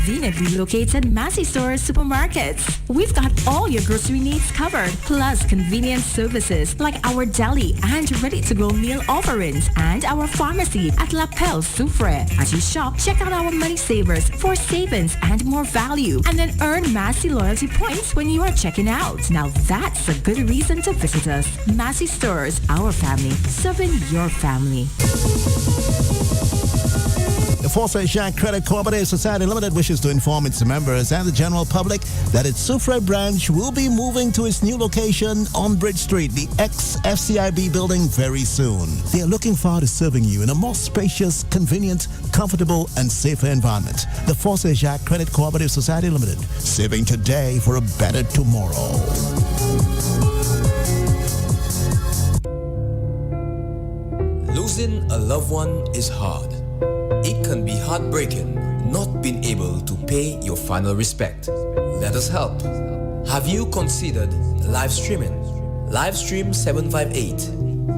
conveniently located Massy Store supermarkets. We've got all your grocery needs covered, plus convenience services like our deli and ready-to-go meal offerings and our pharmacy at La Pelle Soufre. As you shop, check out our money savers for savings and more value, and then earn Massy loyalty points when you are checking out. Now that's a good reason to visit us. Massy Stores, our family, serving your family. The Force Jacques Credit Cooperative Society Limited wishes to inform its members and the general public that its Soufre branch will be moving to its new location on Bridge Street, the ex-FCIB building, very soon. They are looking forward to serving you in a more spacious, convenient, comfortable, and safer environment. The Force Jacques Credit Cooperative Society Limited, saving today for a better tomorrow. Losing a loved one is hard. It can be heartbreaking not being able to pay your final respect. Let us help. Have you considered live streaming? Livestream 758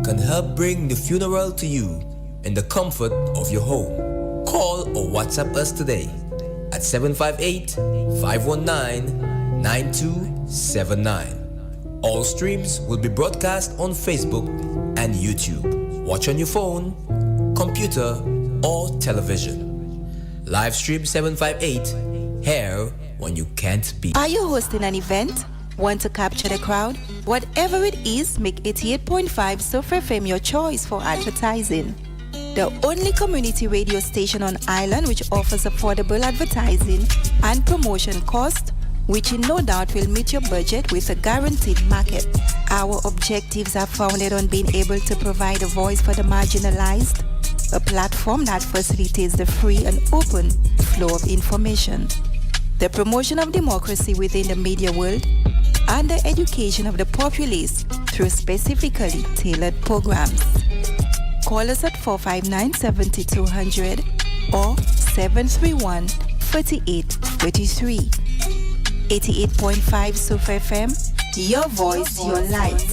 can help bring the funeral to you in the comfort of your home. Call or WhatsApp us today at 758-519-9279. All streams will be broadcast on Facebook and YouTube. Watch on your phone, computer, or television. Livestream 758, here when you can't be. Are you hosting an event? Want to capture the crowd? Whatever it is, make 88.5 Soufre FM your choice for advertising. The only community radio station on island which offers affordable advertising and promotion cost, which in no doubt will meet your budget with a guaranteed market. Our objectives are founded on being able to provide a voice for the marginalized, a platform that facilitates the free and open flow of information, the promotion of democracy within the media world, and the education of the populace through specifically tailored programs. Call us at 459-7200 or 731-4833. 88.5 Soufre FM, your voice, your light.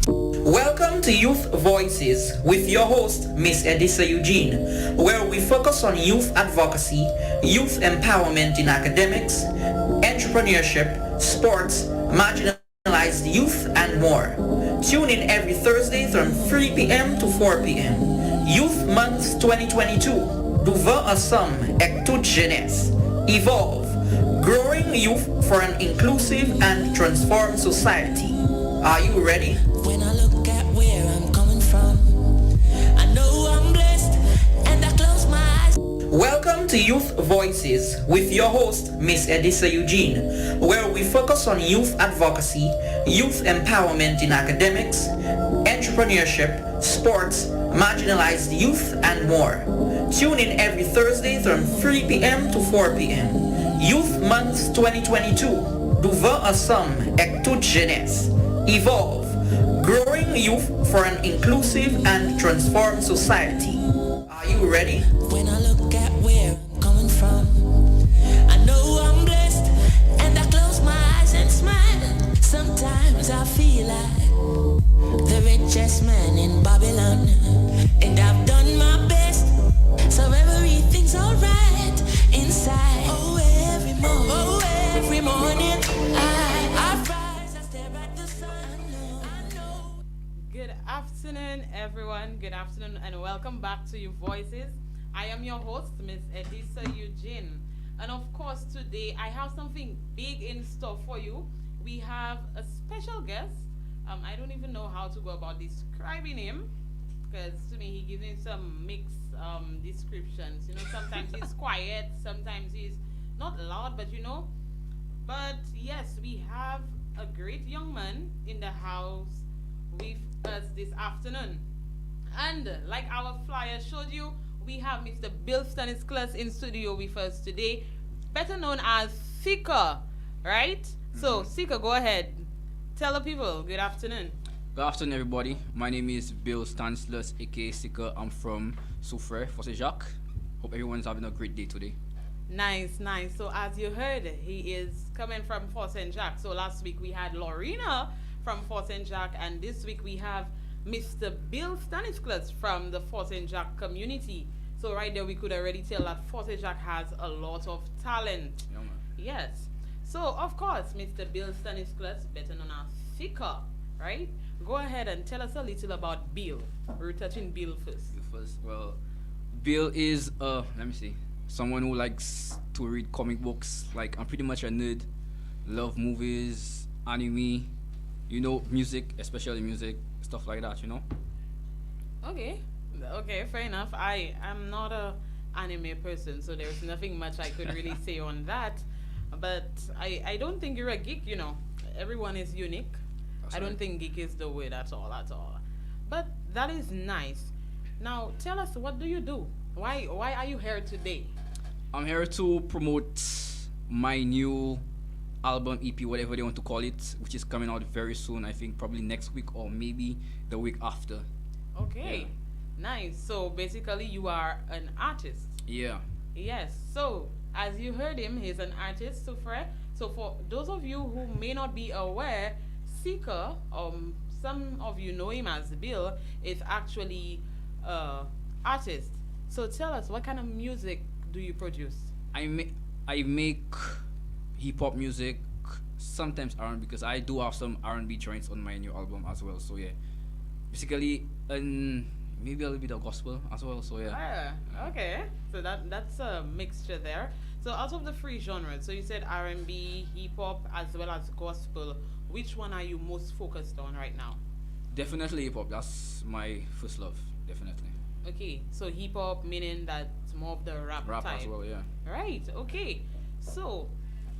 Welcome to Youth Voices with your host, Miss Edison Eugene, where we focus on youth advocacy, youth empowerment in academics, entrepreneurship, sports, marginalized youth, and more. Tune in every Thursday from 3 p.m. to 4 p.m. Youth Month 2022. Devant ensemble et toute jeunesse. Evolve. Growing youth for an inclusive and transformed society. Are you ready? When I look at where I'm coming from, I know I'm blessed and I close my eyes. Welcome to Youth Voices with your host, Miss Edison Eugene, where we focus on youth advocacy, youth empowerment in academics, entrepreneurship, sports, marginalized youth, and more. Tune in every Thursday from 3 p.m. to 4 p.m. Youth Month 2022. Devant ensemble et toute jeunesse. Evolve. Growing youth for an inclusive and transformed society. Are you ready? When I look at where I'm coming from, I know I'm blessed and I close my eyes and smile. Sometimes I feel like the richest man in Babylon, and I've done my best, so everything's alright inside. Every morning I rise, I stare at the sun. I know. Good afternoon, everyone. Good afternoon, and welcome back to Your Voices. I am your host, Miss Edison Eugene, and of course, today I have something big in store for you. We have a special guest. I don't even know how to go about describing him, because to me he gives me some mixed descriptions. You know, sometimes he's quiet, sometimes he's not loud, but you know. But yes, we have a great young man in the house with us this afternoon. And like our flyer showed you, we have Mr. Bill Stanislas in studio with us today, better known as SIKKA, right? Mm-hmm. So, SIKKA, go ahead. Tell the people, good afternoon. Good afternoon, everybody. My name is Bill Stanislas, aka SIKKA. I'm from Soufre, Force Jacques. Hope everyone's having a great day today. Nice, nice. So as you heard, he is coming from Force Jacques. So last week we had Lorena from Force Jacques, and this week we have Mr. Bill Stanislas from the Force Jacques community. So So right there, we could already tell that Forte Jack has a lot of talent. Yeah, man. Yes. So, of course, Mr. Bill Stanislas, better known as SIKKA, right? Go ahead and tell us a little about Bill. We're touching Bill first. Well, Bill is let me see, someone who likes to read comic books. Like, I'm pretty much a nerd. Love movies, anime, music, especially music, stuff like that. Okay. Okay, fair enough. I am not a anime person, so there's nothing much I could really say on that. But I don't think you're a geek, Everyone is unique. That's I don't right. think geek is the word at all. But that is nice. Now tell us, what do you do? Why are you here today? I'm here to promote my new album, EP, whatever they want to call it, which is coming out very soon. I think probably next week or maybe the week after. Okay. Nice. So basically you are an artist. Yeah. Yes. So as you heard him, he's an artist, Sufre. So for those of you who may not be aware, SIKKA, some of you know him as Bill, is actually artist. So tell us, what kind of music do you produce? I make hip hop music, sometimes R&B, because I do have some R&B joints on my new album as well. So yeah, basically, maybe a little bit of gospel as well. So yeah. Okay. So that's a mixture there. So out of the three genres, so you said R&B, hip hop, as well as gospel. Which one are you most focused on right now? Definitely hip hop. That's my first love. Definitely. Okay. So hip hop meaning that more of the rap type. As well. Yeah. Right. Okay. So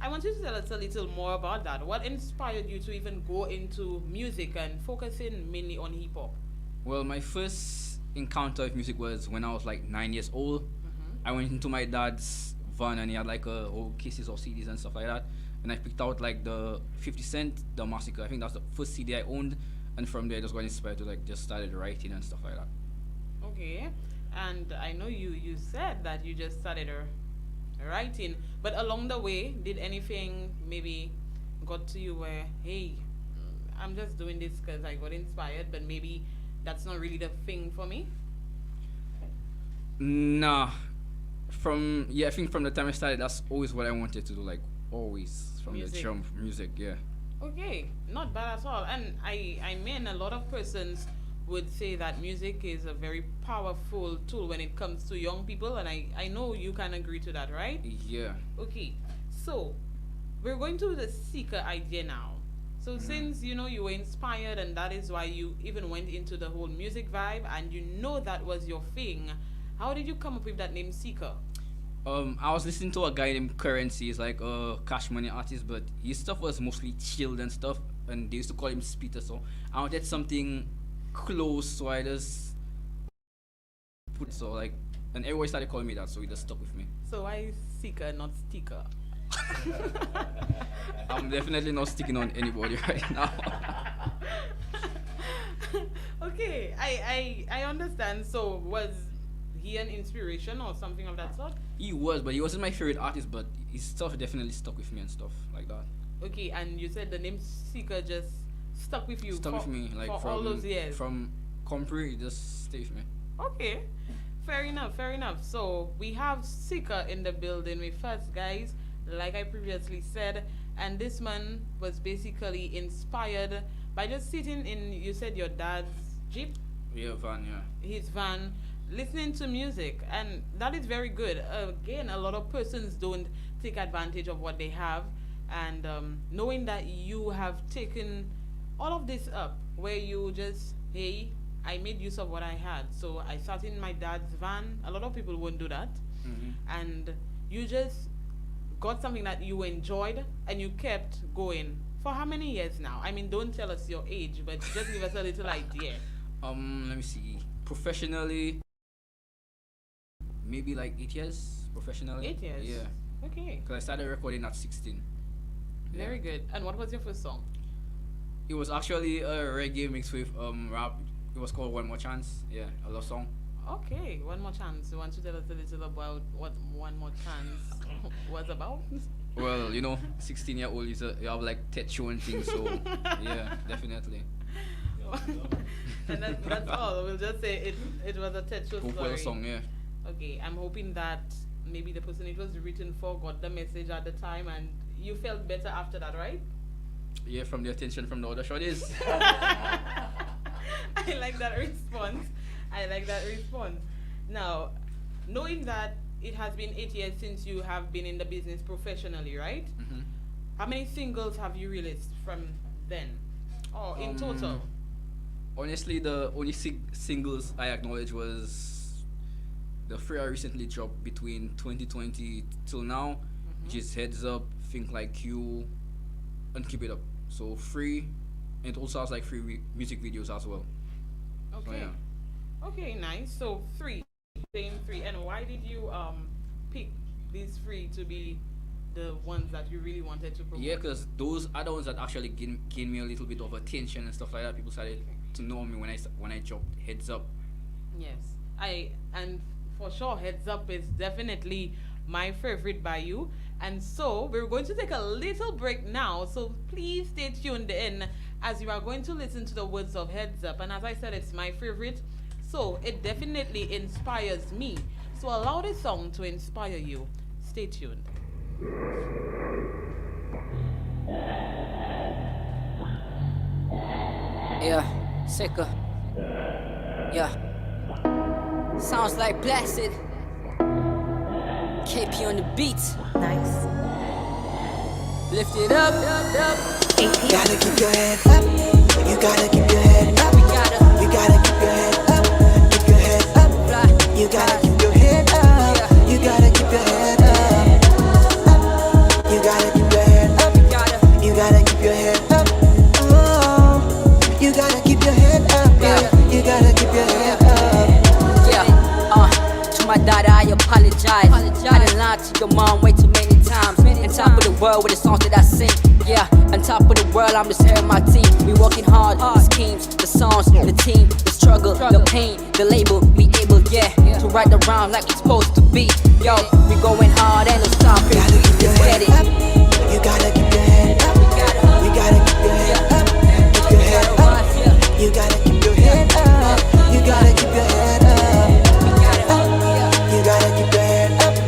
I want you to tell us a little more about that. What inspired you to even go into music and focusing mainly on hip hop? Well, my first encounter with music was when I was like 9 years old. I went into my dad's van and he had like old cases of CDs and stuff like that. And I picked out like the 50 Cent, The Massacre. I think that's the first CD I owned. And from there, I just got inspired to like just started writing and stuff like that. Okay. And I know you said that you just started writing, but along the way, did anything maybe got to you where, hey, I'm just doing this because I got inspired, but maybe that's not really the thing for me? Nah. I think from the time I started, that's always what I wanted to do, like always from Music. the jump, music, yeah. Okay, not bad at all. And I mean, a lot of persons would say that music is a very powerful tool when it comes to young people, and I know you can agree to that, right? Yeah. Okay, so we're going to the SIKKA idea now. So since you were inspired and that is why you even went into the whole music vibe and that was your thing, how did you come up with that name SIKKA? I was listening to a guy named Currency. He's like a Cash Money artist, but his stuff was mostly chilled and stuff, and they used to call him Speeder. So I wanted something close, so I just and everyone started calling me that, so it just stuck with me. So why SIKKA, not sticker? I'm definitely not sticking on anybody right now. Okay, I understand. So was he an inspiration or something of that sort? He was, but he wasn't my favorite artist, but his stuff definitely stuck with me and stuff like that. Okay, and you said the name SIKKA just stuck with you With me, like for from all those years. From Compre, it just stayed with me. Okay, fair enough. So we have SIKKA in the building with us, guys, like I previously said, and this man was basically inspired by just sitting in, you said, your dad's Jeep? Yeah, van, yeah. His van, listening to music, and that is very good. Again, a lot of persons don't take advantage of what they have, and knowing that you have taken all of this up, where you just, hey, I made use of what I had, so I sat in my dad's van. A lot of people won't do that. And you just got something that you enjoyed and you kept going. For how many years now? I mean, don't tell us your age, but just give us a little idea. Let me see. Professionally, maybe like 8 years. Professionally. 8 years? Yeah. Okay. Because I started recording at 16. Very good. And what was your first song? It was actually a reggae mixed with rap. It was called One More Chance. Yeah, a love song. Okay, One More Chance. You want to tell us a little about what One More Chance was about? Well, 16-year-old, you have like tech show and things, so yeah, definitely. And that's all. We'll just say it was a Ted show Popular story. song, yeah. Okay, I'm hoping that maybe the person it was written for got the message at the time and you felt better after that, right? Yeah, from the attention from the other shorties. I like that response. I like that response. Now, knowing that it has been 8 years since you have been in the business professionally, right? Mm-hmm. How many singles have you released from then? Or in total? Honestly, the only singles I acknowledge was the three I recently dropped between 2020 till now, which is Heads Up, Think Like You, and Keep It Up. So 3, and it also has like 3 music videos as well. Okay. So, yeah. Okay, nice. So 3, saying 3. And why did you pick these 3 to be the ones that you really wanted to promote? Yeah, because those are the ones that actually gained me a little bit of attention and stuff like that. People started to know me when I dropped Heads Up. Yes, and for sure, Heads Up is definitely my favorite by you. And so we're going to take a little break now. So please stay tuned in as you are going to listen to the words of Heads Up. And as I said, it's my favorite. So it definitely inspires me. So allow this song to inspire you. Stay tuned. Yeah, SIKKA. Yeah. Sounds like blasted. KP on the beats. Nice. Lift it up, up. Gotta keep your head up. You gotta keep your head up. You gotta keep your head up. Keep your head up. Fly. You gotta keep your head up. You gotta keep your head up. You gotta keep your head up. You gotta keep your head up. Oh, you gotta keep your head up. You gotta keep your head up. Yeah, to my daughter I apologize. I done lied to your mom way too many times. On top of the world with the songs that I sing. Yeah, on top of the world I'm just here with my team. We working hard, the schemes, the songs, the team, the struggle, the pain, the label, we able, yeah, to write the rhyme like it's supposed to be. Yo, we going hard, ain't no stopping. Let's get it. You gotta keep your head up. You gotta keep your head up. Keep your head up. You gotta keep your head up. You gotta keep your head up. You gotta keep your head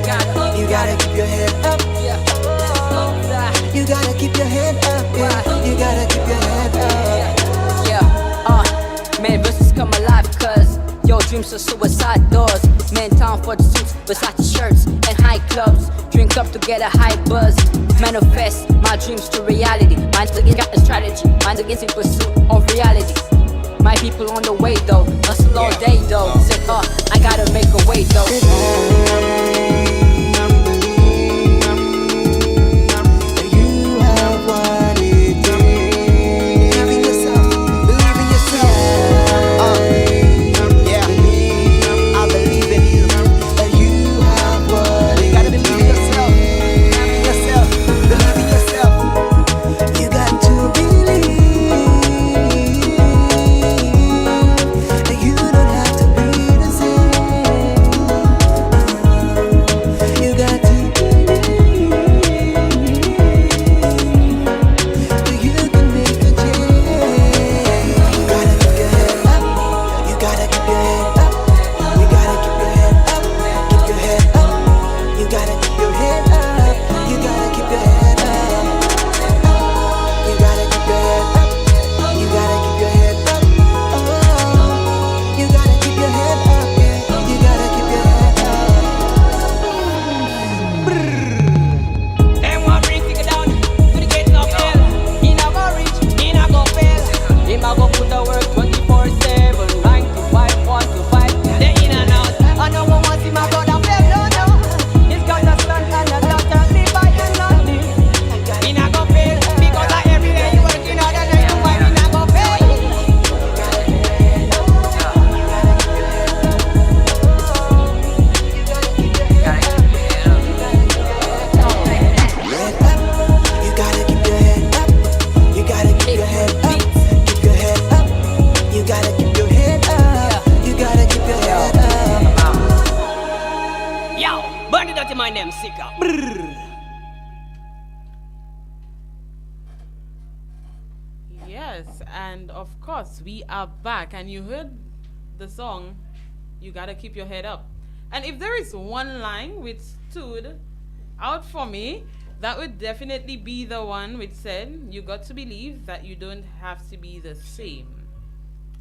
up. You gotta keep your head up. You gotta keep your head up. You gotta keep your head up. Yeah, man, verses come alive cause your dreams are suicide doors. Man, time for the suits, Versace shirts and high clubs. Drink up to get a high buzz. Manifest my dreams to reality. Mind again got a strategy. Mind against in pursuit of reality. My people on the way though. Hustle all day though. Say, I gotta make a way though. You have what it takes. Believe in yourself. Believe in yourself. Yeah. I believe in you. And you have what it takes. You gotta believe in yourself. Believe in yourself. You got to believe. And you don't have to be the same. You got to believe. You can make a change. You gotta keep your head up. You gotta keep your head up. You gotta keep your head up. Keep your head up. You gotta keep your head up. You gotta keep your head up. You gotta keep your head up. You gotta keep your head up. Oh, you gotta keep your head up. You gotta keep your head up. Them want bring figure down to the gates of hell. He not go reach, he not go fail. Him a go put the work 24/7, 9 to 5, 1 to 5, day in and out. I know one wants him a brother fail, no. He's got a son and a daughter, live by and not live. He not go fail because of every day you working hard and 9 to 5, he not go fail. Head up. You gotta keep your head up. You gotta keep your head up. Keep your head up. You gotta keep your head up. You gotta keep your head up. Yo, burn it out in my name, SIKKA. Yes, and of course we are back, and you heard the song, You Gotta Keep Your Head Up. And if there is one line which stood out for me, that would definitely be the one which said, "You got to believe that you don't have to be the same."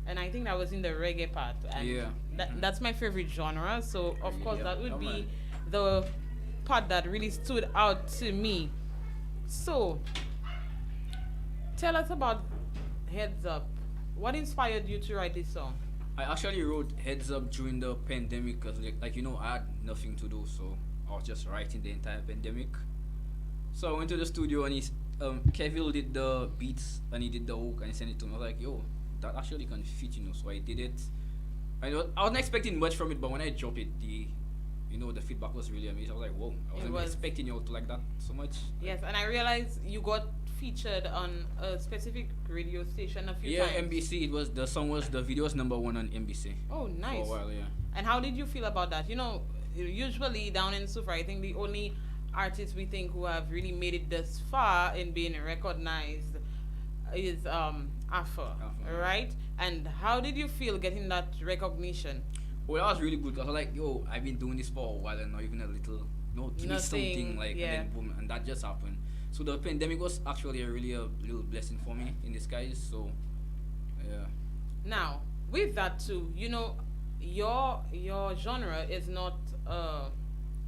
And I think that was in the reggae part. And Yeah. that's my favorite genre. So, of course, Yeah, that would yeah, be man. the part that really stood out to me. So, tell us about Heads Up. What inspired you to write this song? I actually wrote Heads Up during the pandemic because, I had nothing to do, so I was just writing the entire pandemic. So I went to the studio and Kevin did the beats and he did the hook and he sent it to me. I was like, yo, that actually can fit, so I did it. I wasn't expecting much from it, but when I dropped it, the feedback was really amazing. I was like, whoa, I wasn't expecting you to like that so much. Yes, and I realized you got featured on a specific radio station a few times. Yeah, NBC. The video was #1 on NBC. Oh, nice. For a while, yeah. And how did you feel about that? Usually down in Sufra, I think the only artists we think who have really made it this far in being recognized is Afro, right? And how did you feel getting that recognition? Well, that was really good because I was like, yo, I've been doing this for a while and not even a little, give me something, and then boom, and that just happened. So the pandemic was actually a little blessing for me in disguise. So, yeah. Now, with that too, your genre is not a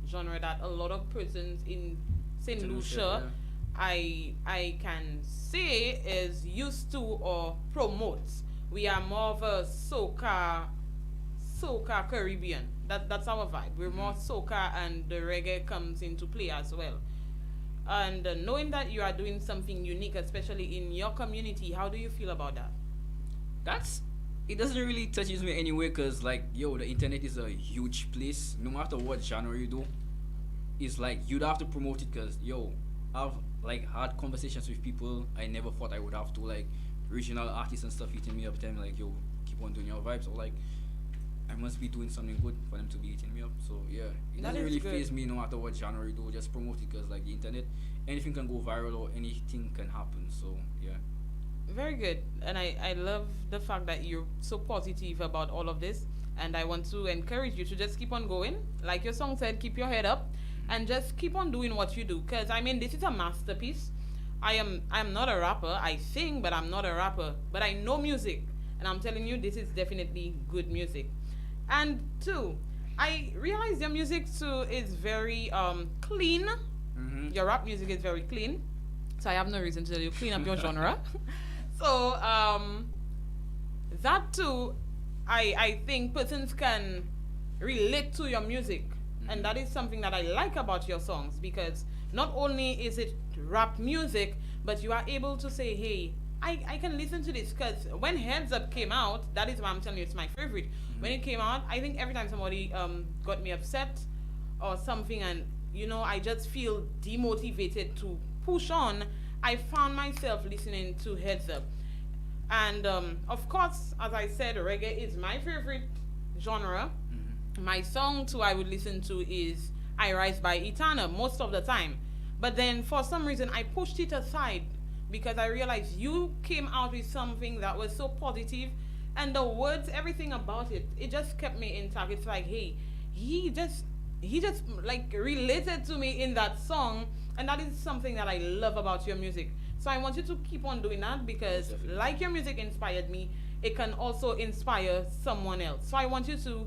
genre that a lot of persons in St. Lucia, I can say, is used to or promotes. We are more of a soca Caribbean. That's our vibe. We're more soca, and the reggae comes into play as well. And knowing that you are doing something unique, especially in your community, how do you feel about that? It doesn't really touches me anyway because the internet is a huge place. No matter what genre you do, it's like you'd have to promote it because I've had conversations with people I never thought I would have to, regional artists and stuff hitting me up telling me keep on doing your vibes, or I must be doing something good for them to be hitting me up. So yeah, it doesn't really faze me no matter what genre you do. Just promote it because the internet, anything can go viral or anything can happen. So yeah. Very good. And I love the fact that you're so positive about all of this. And I want to encourage you to just keep on going. Like your song said, keep your head up and just keep on doing what you do. Because, this is a masterpiece. I'm not a rapper. I sing, but I'm not a rapper. But I know music. And I'm telling you, this is definitely good music. And two, I realize your music too is very clean. Mm-hmm. Your rap music is very clean. So I have no reason to tell you clean up your genre. So that too, I think persons can relate to your music. Mm-hmm. And that is something that I like about your songs, because not only is it rap music, but you are able to say, hey, I can listen to this. Because when Heads Up came out, that is why I'm telling you it's my favorite. Mm-hmm. When it came out, I think every time somebody got me upset or something, and I just feel demotivated to push on, I found myself listening to Heads Up. And of course, as I said, reggae is my favorite genre. Mm-hmm. My song too I would listen to is I Rise by Etana most of the time. But then for some reason I pushed it aside because I realized you came out with something that was so positive, and the words, everything about it, it just kept me intact. It's like, hey, he just related to me in that song, and that is something that I love about your music. So I want you to keep on doing that, because like your music inspired me, it can also inspire someone else. So I want you to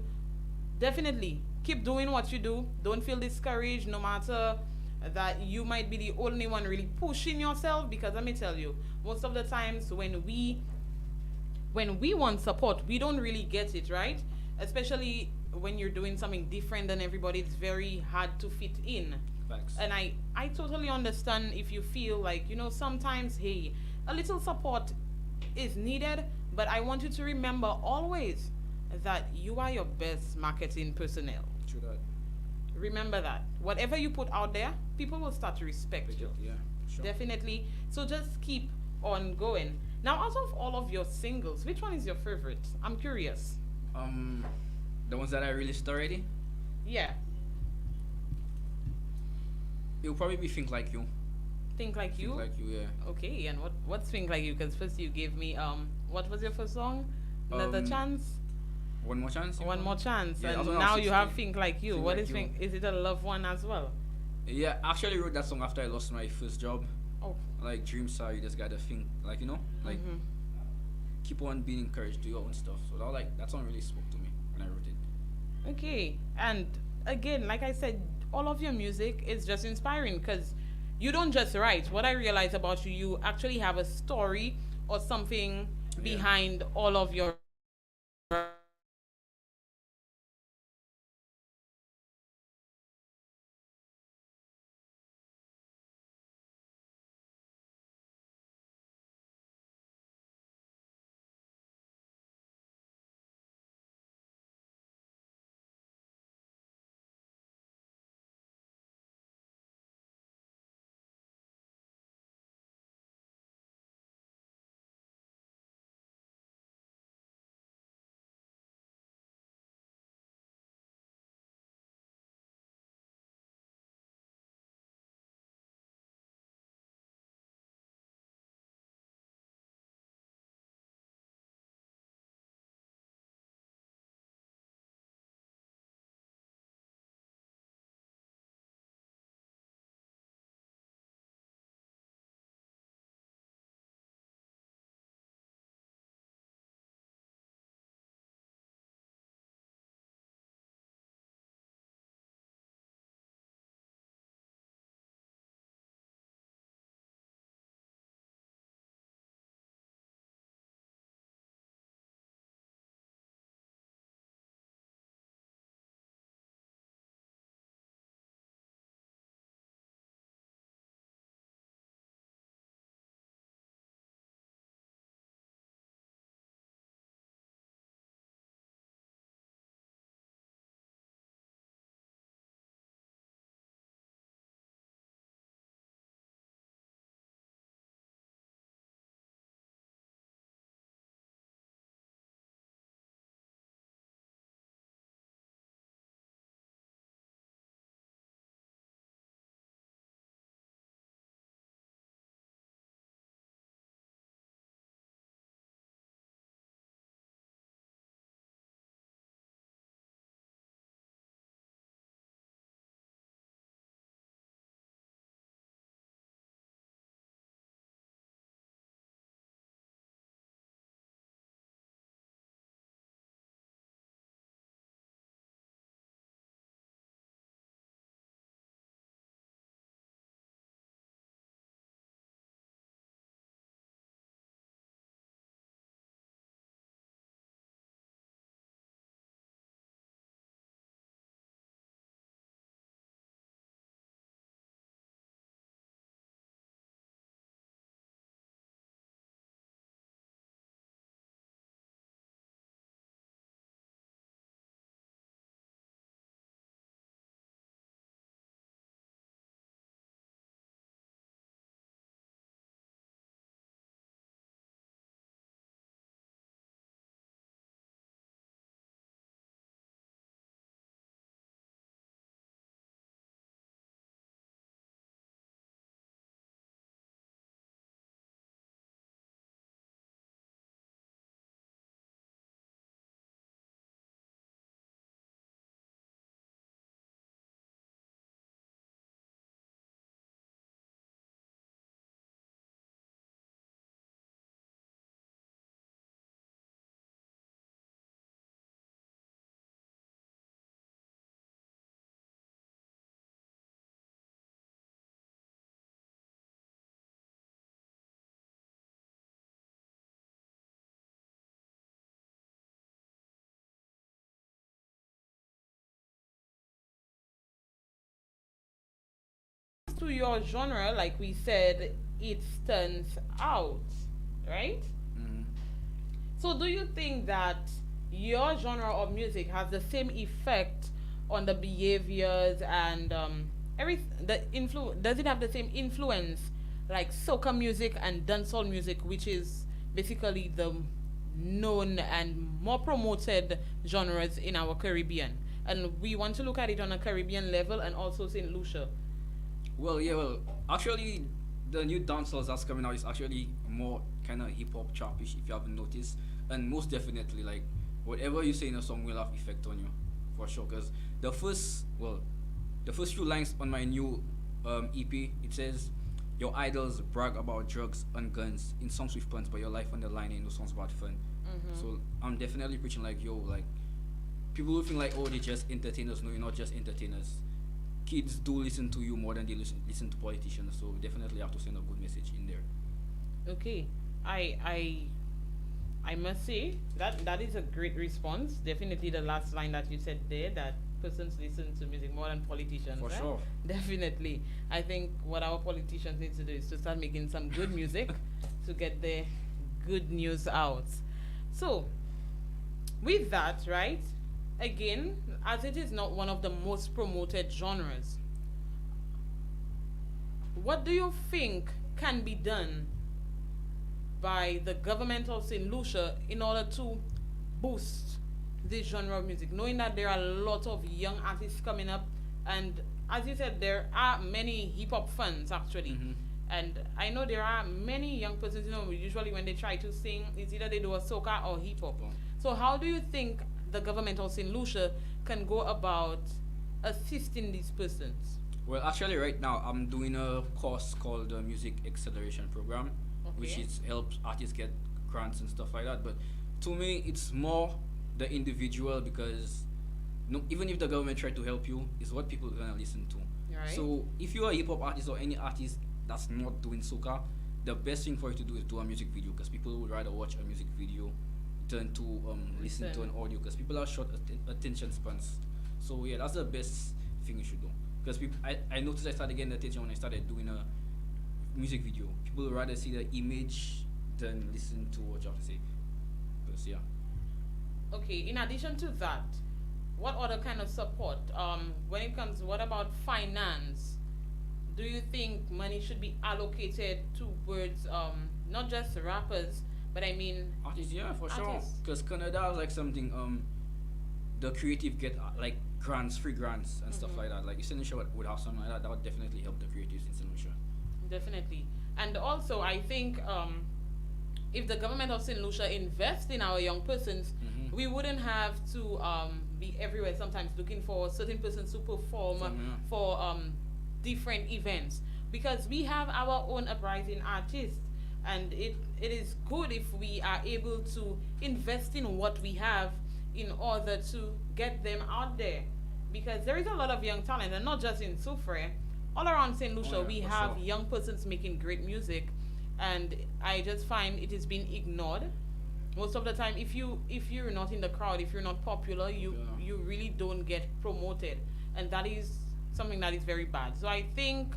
definitely keep doing what you do. Don't feel discouraged, no matter that you might be the only one really pushing yourself, because let me tell you, most of the times when we want support, we don't really get it, right? Especially when you're doing something different than everybody, it's very hard to fit in. Facts. And I totally understand if you feel like, sometimes, hey, a little support is needed, but I want you to remember always that you are your best marketing personnel. True that. Remember that. Whatever you put out there, people will start to respect you. Yeah, sure. Definitely. So just keep on going. Now, out of all of your singles, which one is your favorite? I'm curious. The ones that I released already? Yeah. It'll probably be Think Like You. Think Like You? Think Like You, yeah. Okay, and what's Think Like You? Because first you gave me, what was your first song? Another Chance? One More Chance. One More Chance, Yeah, and that's when I now was you have 16. Think Like You. Think What Like is You. Think? Is it a love one as well? Yeah, I actually wrote that song after I lost my first job. Oh. Like dreams are, you just gotta think, like like keep on being encouraged, do your own stuff. So that song really spoke to me when I wrote it. Okay, and again, like I said, all of your music is just inspiring because you don't just write. What I realize about you, you actually have a story or something behind all of your. To your genre, like we said, it stands out, right? So do you think that your genre of music has the same effect on the behaviors and does it have the same influence like soca music and dancehall music, which is basically the known and more promoted genres in our Caribbean? And we want to look at it on a Caribbean level and also St. Lucia. Well, actually, the new dancehall that's coming out is actually more kind of hip hop chopish, if you haven't noticed, and most definitely like whatever you say in a song will have effect on you, for sure. Cause the first few lines on my new EP, it says, "Your idols brag about drugs and guns in songs with puns, but your life on the line in those songs about fun." So I'm definitely preaching like, yo, like people will think like, oh, they're just entertainers. No, you're not just entertainers. Kids do listen to you more than they listen to politicians. So definitely have to send a good message in there. Okay, I must say that is a great response. Definitely the last line that you said there, that persons listen to music more than politicians. For right? sure. Definitely. I think what our politicians need to do is to start making some good music to get the good news out. So, with that, right? Again, as it is not one of the most promoted genres, what do you think can be done by the government of St. Lucia in order to boost this genre of music, knowing that there are a lot of young artists coming up, and as you said, there are many hip-hop fans actually, and I know there are many young persons, usually when they try to sing, it's either they do a soca or hip-hop. So how do you think the government of St. Lucia can go about assisting these persons? Well, actually, right now I'm doing a course called the Music Acceleration Program, which is helps artists get grants and stuff like that. But to me, it's more the individual, because even if the government try to help you, it's what people are gonna listen to. Right. So if you're a hip hop artist or any artist that's not doing soca, the best thing for you to do is do a music video, because people would rather watch a music video than to listen to an audio, because people are short attention spans. So yeah, that's the best thing you should do. Because I noticed I started getting attention when I started doing a music video. People would rather see the image than listen to what you have to say. Because yeah. Okay, in addition to that, what other kind of support? When it comes, what about finance? Do you think money should be allocated towards not just rappers, but I mean artists? Yeah, for sure. artists. Because Canada is like something the creative get like grants, free grants and stuff like that. Like if St. Lucia would have something like that, that would definitely help the creatives in St. Lucia. Definitely. And also, I think if the government of St. Lucia invests in our young persons, we wouldn't have to be everywhere sometimes looking for certain persons to perform for different events, because we have our own uprising artists, and it is good if we are able to invest in what we have in order to get them out there, because there is a lot of young talent, and not just in Soufrière. All around St. Lucia, we have young persons making great music, and I just find it is being ignored. Most of the time, if you're not in the crowd, if you're not popular, you really don't get promoted, and that is something that is very bad. So I think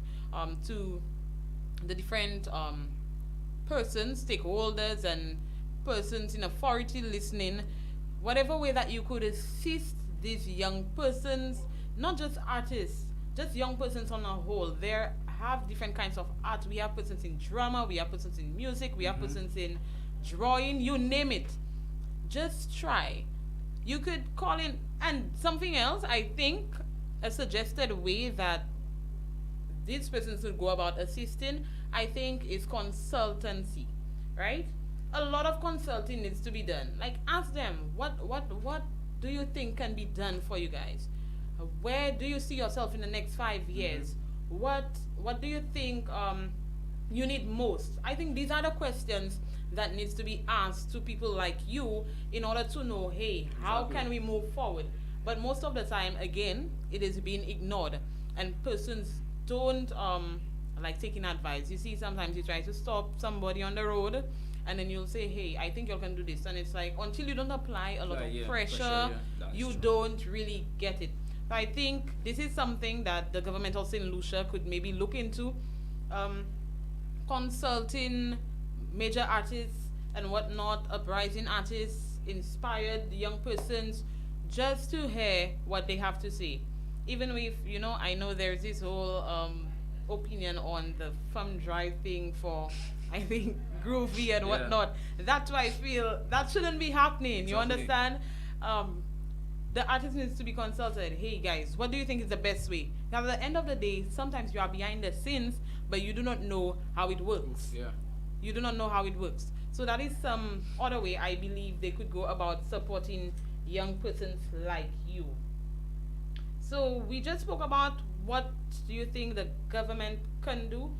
to the different persons, stakeholders, and persons in authority listening, whatever way that you could assist these young persons, not just artists, just young persons on a whole. There have different kinds of art. We have persons in drama, we have persons in music, we have persons in drawing, you name it. Just try. You could call in, and something else, I think a suggested way that these persons should go about assisting, I think, is consultancy, right? A lot of consulting needs to be done. Like, ask them, what do you think can be done for you guys? Where do you see yourself in the next 5 years? What do you think you need most? I think these are the questions that needs to be asked to people like you in order to know, hey, how can we move forward? But most of the time, again, it is being ignored, and persons don't like taking advice. You see, sometimes you try to stop somebody on the road, and then you'll say, hey, I think you can do this, and it's like, until you don't apply a lot of pressure, you don't really get it. So I think this is something that the government of St. Lucia could maybe look into, consulting major artists and whatnot, uprising artists, inspired young persons, just to hear what they have to say. Even with, I know there's this whole opinion on the thumb drive thing for, I think, groovy and whatnot. That's why I feel that shouldn't be happening. You understand? The artist needs to be consulted. Hey guys, what do you think is the best way? Now, at the end of the day, sometimes you are behind the scenes, but you do not know how it works. You do not know how it works. So that is some other way I believe they could go about supporting young persons like you. So we just spoke about what do you think the government can do,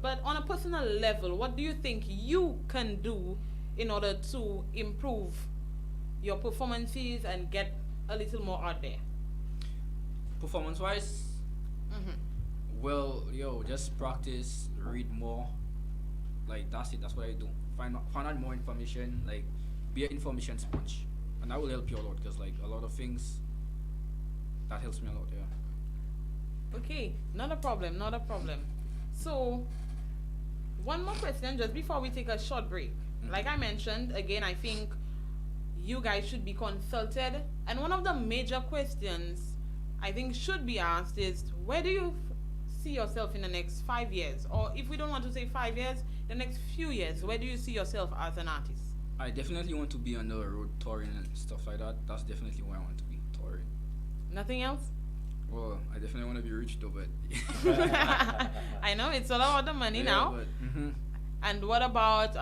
but on a personal level, what do you think you can do in order to improve your performances and get a little more out there? Performance-wise, well, just practice, read more. Like, that's it. That's what I do. Find out more information. Like, be an information sponge, and that will help you a lot. Because like a lot of things, that helps me a lot. Yeah. Okay, not a problem. Not a problem. So, one more question just before we take a short break. Like I mentioned, again, I think you guys should be consulted. And one of the major questions I think should be asked is, where do you see yourself in the next 5 years? Or if we don't want to say 5 years, the next few years, where do you see yourself as an artist? I definitely want to be on the road touring and stuff like that. That's definitely where I want to be, touring. Nothing else? Well, I definitely want to be rich though, but I know it's all about the money now. But, And what about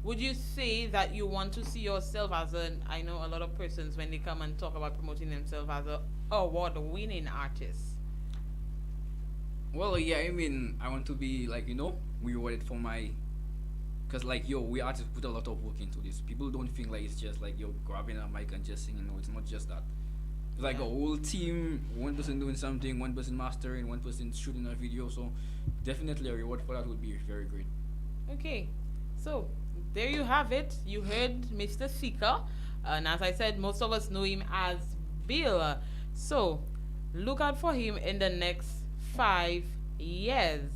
would you say that you want to see yourself as I know a lot of persons when they come and talk about promoting themselves as a award-winning artist. well, yeah, I mean, I want to be like, rewarded for my, because like, we artists put a lot of work into this. People don't think like it's just like, grabbing a mic and just singing. No, it's not just that. It's like a whole team, one person doing something, one person mastering, one person shooting a video. So definitely a reward for that would be very great. Okay, so there you have it. You heard Mr. SIKKA, and as I said, most of us know him as Bill. So look out for him in the next 5 years,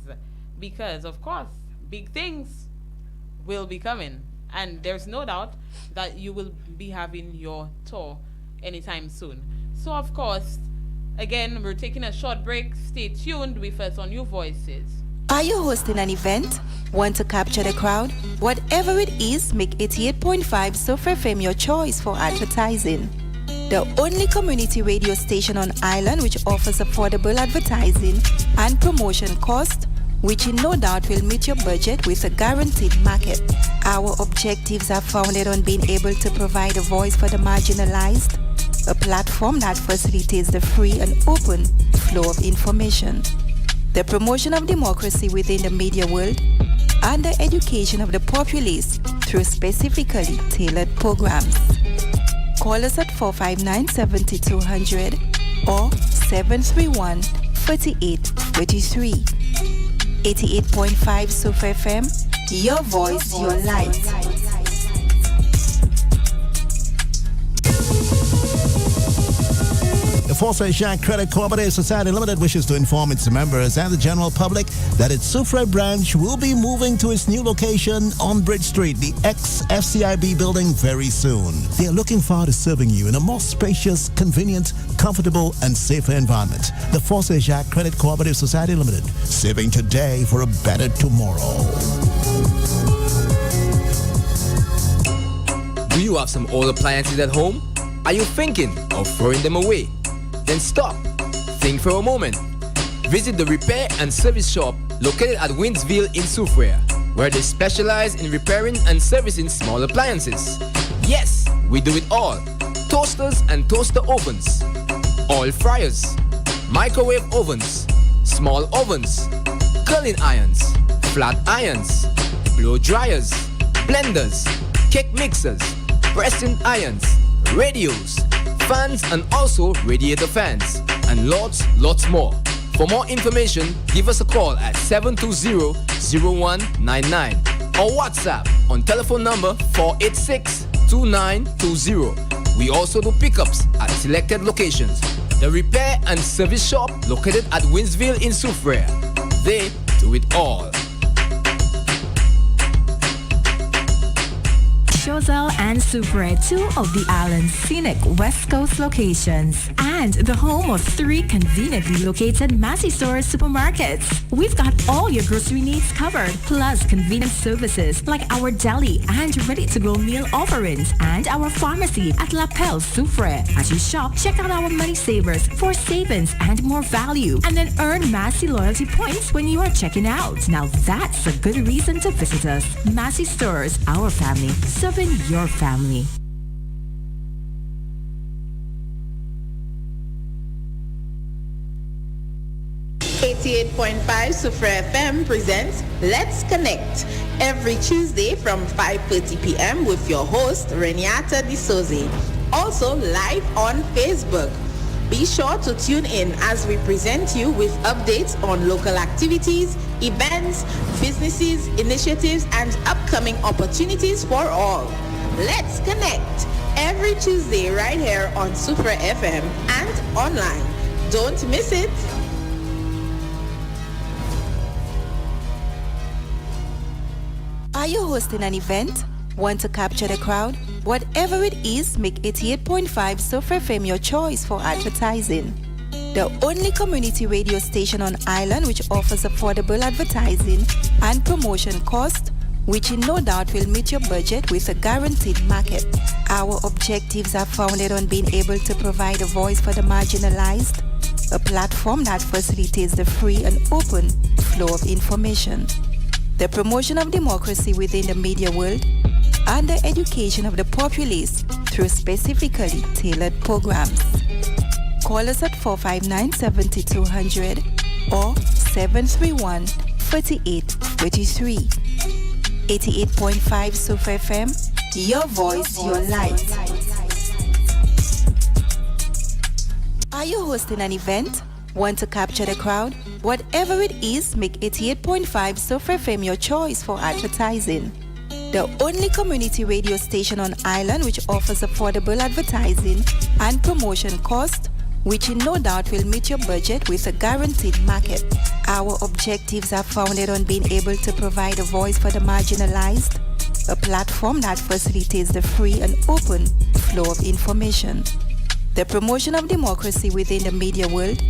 because of course big things will be coming, and there's no doubt that you will be having your tour anytime soon. So of course, again, we're taking a short break. Stay tuned with us on New Voices. Are you hosting an event? Want to capture the crowd? Whatever it is, make 88.5 Sofa FM your choice for advertising. The only community radio station on island which offers affordable advertising and promotion cost, which in no doubt will meet your budget with a guaranteed market. Our objectives are founded on being able to provide a voice for the marginalized, a platform that facilitates the free and open flow of information, the promotion of democracy within the media world, and the education of the populace through specifically tailored programs. Call us at 459-7200 or 731-4833. 88.5 Sofa FM, your voice, your light. The Force Jean Credit Cooperative Society Limited wishes to inform its members and the general public that its Soufrière branch will be moving to its new location on Bridge Street, the ex-FCIB building, very soon. They are looking forward to serving you in a more spacious, convenient, comfortable, and safer environment. The Force Jean Credit Cooperative Society Limited, saving today for a better tomorrow. Do you have some old appliances at home? Are you thinking of throwing them away? Then stop. Think for a moment. Visit the repair and service shop located at Winsville in Soufrière, where they specialize in repairing and servicing small appliances. Yes, we do it all. Toasters and toaster ovens, oil fryers, microwave ovens, small ovens, curling irons, flat irons, blow dryers, blenders, cake mixers, pressing irons, radios, fans, and also radiator fans, and lots more. For more information, give us a call at 720-0199 or WhatsApp on telephone number 486-2920. We also do pickups at selected locations. The repair and service shop located at Winsville in Soufrière. They do it all. Choiseul and Supre, two of the island's scenic West Coast locations, and the home of three conveniently located Massey Stores supermarkets. We've got all your grocery needs covered, plus convenient services like our deli and ready-to-go meal offerings and our pharmacy at La Pelle Supre. As you shop, check out our money savers for savings and more value, and then earn Massey loyalty points when you are checking out. Now that's a good reason to visit us. Massey Stores, our family, serving your family. .5 Sufra FM presents Let's Connect every Tuesday from 5:30 p.m. with your host Reniata D'Souza. Also live on Facebook. Be sure to tune in as we present you with updates on local activities, events, businesses, initiatives, and upcoming opportunities for all. Let's connect every Tuesday right here on Sufra FM and online. Don't miss it. Are you hosting an event? Want to capture the crowd? Whatever it is, make 88.5 Sufra FM your choice for advertising. The only community radio station on island which offers affordable advertising and promotion cost, which in no doubt will meet your budget with a guaranteed market. Our objectives are founded on being able to provide a voice for the marginalized, a platform that facilitates the free and open flow of information, the promotion of democracy within the media world, and the education of the populace through specifically tailored programs. Call us at 459-7200 or 731-4833. 88.5 Sufra FM, your voice, your light. Are you hosting an event? Want to capture the crowd? Whatever it is, make 88.5 Sufra FM your choice for advertising. The only community radio station on island which offers affordable advertising and promotion cost, which in no doubt will meet your budget with a guaranteed market. Our objectives are founded on being able to provide a voice for the marginalized, a platform that facilitates the free and open flow of information, the promotion of democracy within the media world,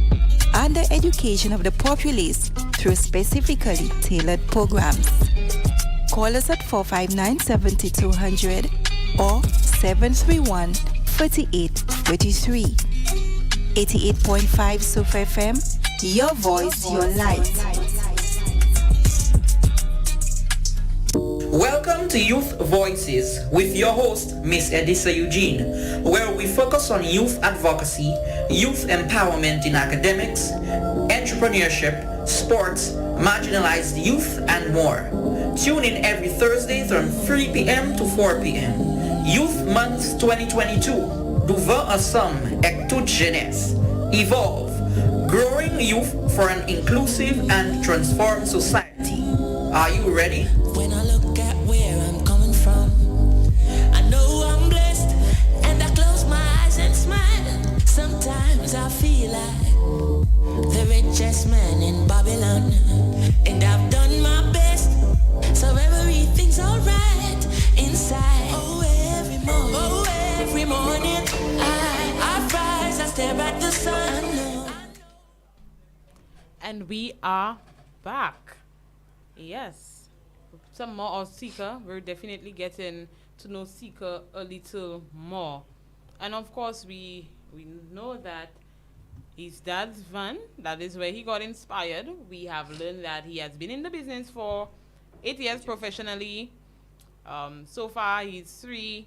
and the education of the populace through specifically tailored programs. Call us at 459-7200 or 731-4833. 88.5 Sufra FM, your voice, your light. Welcome to Youth Voices with your host, Miss Edison Eugene, where we focus on youth advocacy, youth empowerment in academics, entrepreneurship, sports, marginalized youth, and more. Tune in every Thursday from 3 p.m. to 4 p.m. Youth Month 2022. Devant ensemble et toute jeunesse. Evolve. Growing youth for an inclusive and transformed society. Are you ready? When I look at where I'm coming from, I know I'm blessed, and I close my eyes and smile. Sometimes I feel like the richest man in Babylon, and I've done my best, so everything's alright inside. Every morning I rise, I stare at the sun. And we are back. Yes. Some more of SIKKA. We're definitely getting to know SIKKA a little more. And of course, we know that his dad's van, that is where he got inspired. We have learned that he has been in the business for 8 years professionally. So far, he's 3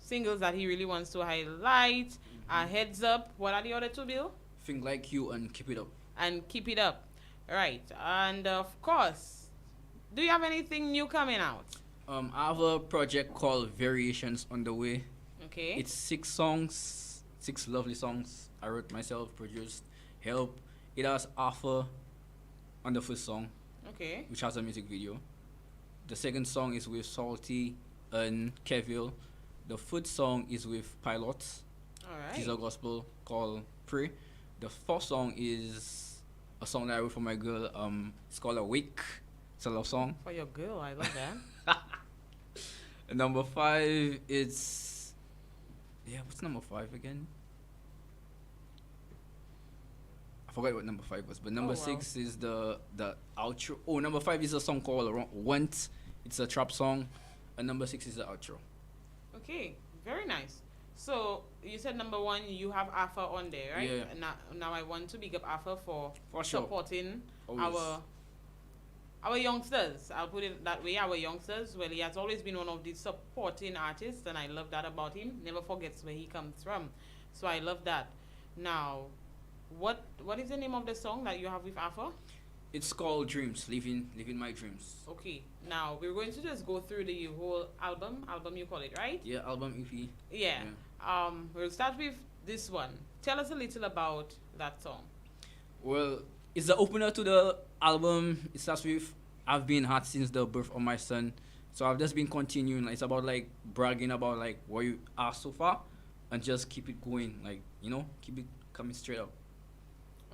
singles that he really wants to highlight. Heads Up. What are the other 2, Bill? Think Like You and Keep It Up. And Keep It Up. Right. And of course, do you have anything new coming out? I have a project called Variations on the way. Okay. It's 6 songs, 6 lovely songs. I wrote myself, produced, help. It has Arthur on the first song. Okay. Which has a music video. The second song is with Salty and Keville. The third song is with Pilots. Alright. It's a gospel called Pray. The fourth song is a song that I wrote for my girl. It's called Awake. It's a love song. For your girl, I love that. Number 5, it's what's number 5 again? I forgot what number 5 was, but number 6 is the outro. Oh, number 5 is a song called Want. It's a trap song, and number 6 is the outro. Okay, very nice. So you said number 1, you have Alpha on there, right? Yeah. Now I want to big up Alpha for sure. supporting our youngsters. I'll put it that way. Our youngsters. Well, he has always been one of the supporting artists, and I love that about him. Never forgets where he comes from. So I love that. Now, what is the name of the song that you have with Alpha? It's called Dreams. Living My Dreams. Okay. Now we're going to just go through the whole album. Album you call it, right? Yeah, album EP. Yeah. We'll start with this one. Tell us a little about that song. Well, it's the opener to the album. It starts with I've been hot since the birth of my son. So I've just been continuing. It's about like bragging about like where you are so far, and just keep it going. Like, you know, keep it coming straight up.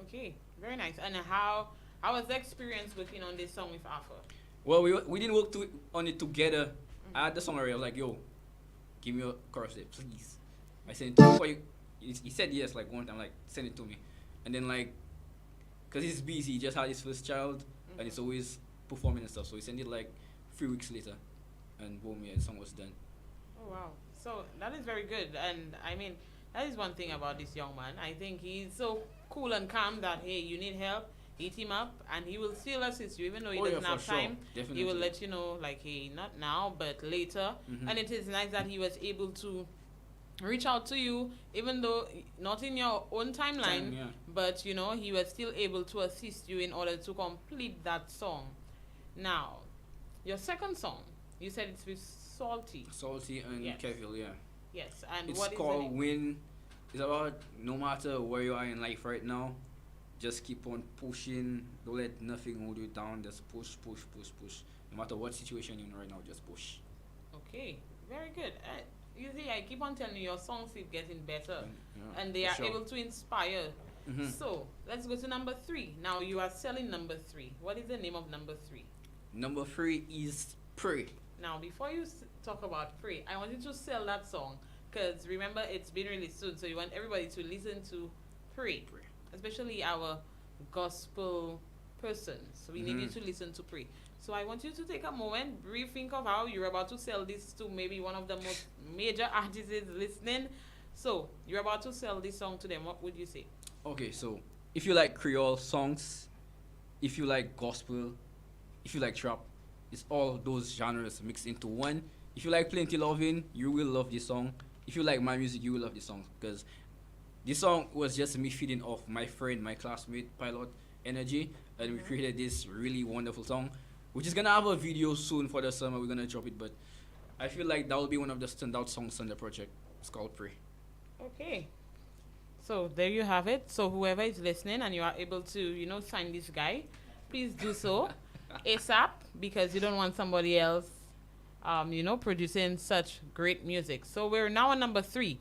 Okay, very nice. And how was the experience working on this song with Alpha? Well, we didn't work on it together. I had the song already. I was like, yo, give me a chorus there, please. I sent it to him for you. He said yes, like one time, like, send it to me. And then, like, because he's busy, he just had his first child, and he's always performing and stuff. So he sent it, like, 3 weeks later. And boom, yeah, the song was done. Oh, wow. So that is very good. And, I mean, that is one thing about this young man. I think he's so cool and calm that, hey, you need help, hit him up, and he will still assist you. Even though he doesn't have time, Definitely. he will let you know, like, hey, not now, but later. And it is nice that he was able to reach out to you, even though not in your own timeline, but, you know, he was still able to assist you in order to complete that song. Now, your second song, you said it's with Salty. Salty and Kevil, yeah. Yes, and it's what is called the name? Win. It's about no matter where you are in life right now, just keep on pushing. Don't let nothing hold you down. Just push, push, push, push. No matter what situation you're in right now, just push. Okay, very good. You see, I keep on telling you, your songs keep getting better, and they are able to inspire. So, let's go to number 3. Now, you are selling number 3. What is the name of number 3? Number 3 is Pray. Now, before you talk about Pray, I want you to sell that song, because remember, it's been released soon, so you want everybody to listen to Pray. Especially our gospel persons. So we need you to listen to Pray. So I want you to take a moment, brief, think of how you're about to sell this to maybe one of the most major artists listening. So you're about to sell this song to them. What would you say? Okay, so if you like Creole songs, if you like gospel, if you like trap, it's all those genres mixed into one. If you like Plenty Loving, you will love this song. If you like my music, you will love this song, because this song was just me feeding off my friend, my classmate, Pilot energy, and we created this really wonderful song, which is gonna have a video soon for the summer. We're gonna drop it, but I feel like that will be one of the standout songs on the project. It's called Pray. Okay. So there you have it. So whoever is listening and you are able to, you know, sign this guy, please do so ASAP, because you don't want somebody else, you know, producing such great music. So we're now on number 3.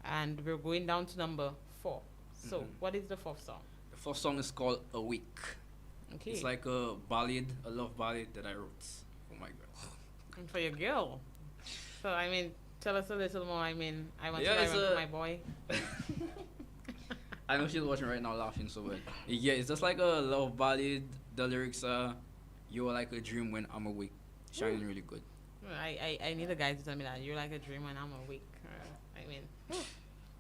And we're going down to number 4. So, what is the 4th song? The 4th song is called Awake. Okay. It's like a ballad, a love ballad that I wrote for my girl. And for your girl. So, I mean, tell us a little more. I mean, I want to it's for my boy. I know she's watching right now laughing so bad. Yeah, it's just like a love ballad. The lyrics are, "You are like a dream when I'm awake." Shining really good. I need a guy to tell me that. You're like a dream when I'm awake. I mean,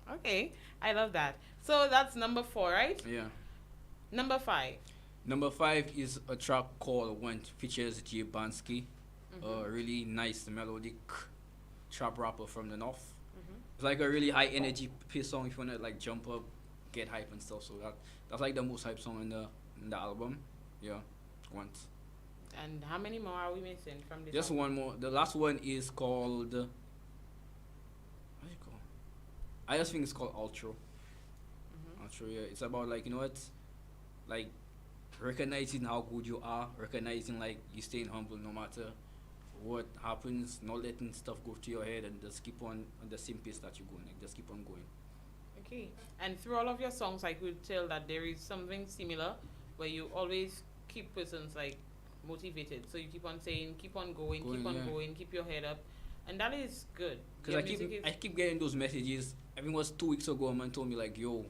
okay, I love that. So that's number 4, right? Yeah. Number 5. Number 5 is a track called "When," features Jay Bansky, a really nice melodic trap rapper from the north. It's like a really high energy pace song if you wanna like jump up, get hype and stuff. So that's like the most hype song in the album. Yeah, once. And how many more are we missing from this? Just song? one more. The last one is called. I just think it's called Outro. Outro, yeah. It's about like, you know what, like recognizing how good you are, recognizing like you staying humble no matter what happens, not letting stuff go to your head, and just keep on the same pace that you're going. Like just keep on going. Okay. And through all of your songs, I could tell that there is something similar where you always keep persons like motivated. So you keep on saying, keep on going, keep on going, keep your head up. And that is good. Because Your I keep music is- I keep getting those messages. I think it was 2 weeks ago. A man told me like, "Yo,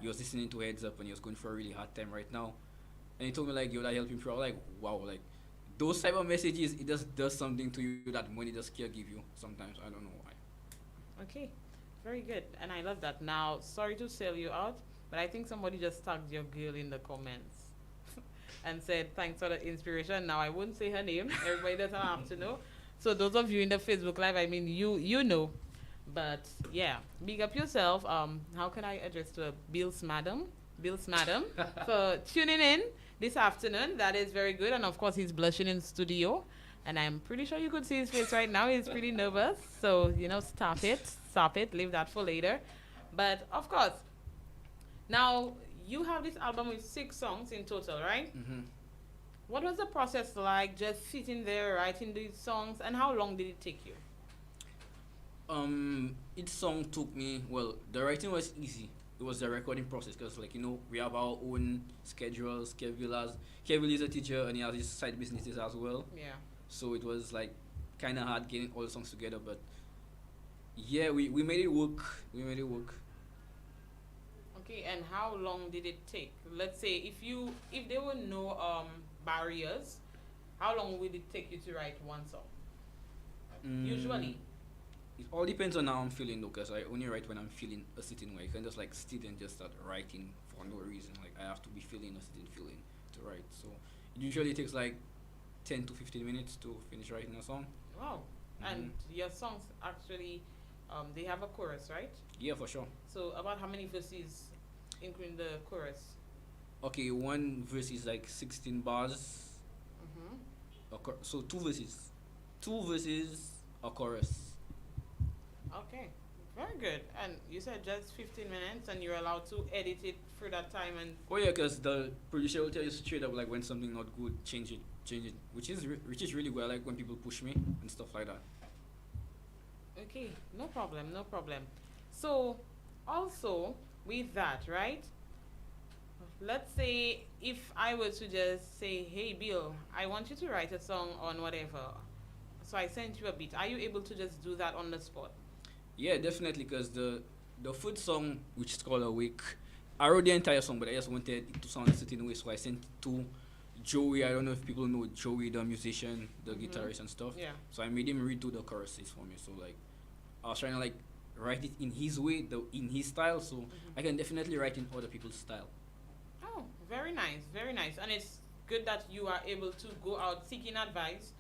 he was listening to Heads Up and he was going for a really hard time right now," and he told me like, "Yo, that helped him through." I was like, "Wow!" Like those type of messages, it just does something to you that money just can't give you. Sometimes I don't know why. Okay, very good, and I love that. Now, sorry to sell you out, but I think somebody just tagged your girl in the comments and said thanks for the inspiration. Now I wouldn't say her name. Everybody doesn't have to know. So those of you in the Facebook Live, I mean, you know, but yeah, big up yourself. How can I address to Bill's Madam for tuning in this afternoon? That is very good, and of course he's blushing in studio. And I'm pretty sure you could see his face right now. He's pretty nervous. So, stop it. Leave that for later. But, of course, now you have this album with 6 songs in total, right? Mm-hmm. What was the process like, just sitting there writing these songs? And how long did it take you? Each song took me, well, the writing was easy. It was the recording process because, we have our own schedules. Kevin is a teacher and he has his side businesses as well. Yeah. So it was kind of hard getting all the songs together, but yeah, we made it work. Okay, and how long did it take? Let's say if there were no barriers, how long would it take you to write one song? Usually. It all depends on how I'm feeling though, because I only write when I'm feeling a certain way. I can just sit and just start writing for no reason. I have to be feeling a certain feeling to write. So it usually takes 10 to 15 minutes to finish writing a song. Wow. And your songs actually, they have a chorus, right? Yeah, for sure. So about how many verses, including the chorus? Okay, one verse is 16 bars. So 2 verses. 2 verses, a chorus. Okay, very good. And you said just 15 minutes and you're allowed to edit it through that time and... Oh yeah, because the producer will tell you straight up when something not good, change it, which is really good. I like when people push me and stuff like that. Okay, no problem. So, also, with that, right? Let's say if I were to just say, hey Bill, I want you to write a song on whatever. So I sent you a beat. Are you able to just do that on the spot? Yeah, definitely, because the food song, which is called Awake, I wrote the entire song, but I just wanted it to sound a certain way, so I sent it to Joey. I don't know if people know Joey, the musician, the guitarist and stuff. Yeah. So I made him redo the choruses for me. So I was trying to write it in his way, in his style, so I can definitely write in other people's style. Oh, very nice. And it's good that you are able to go out seeking advice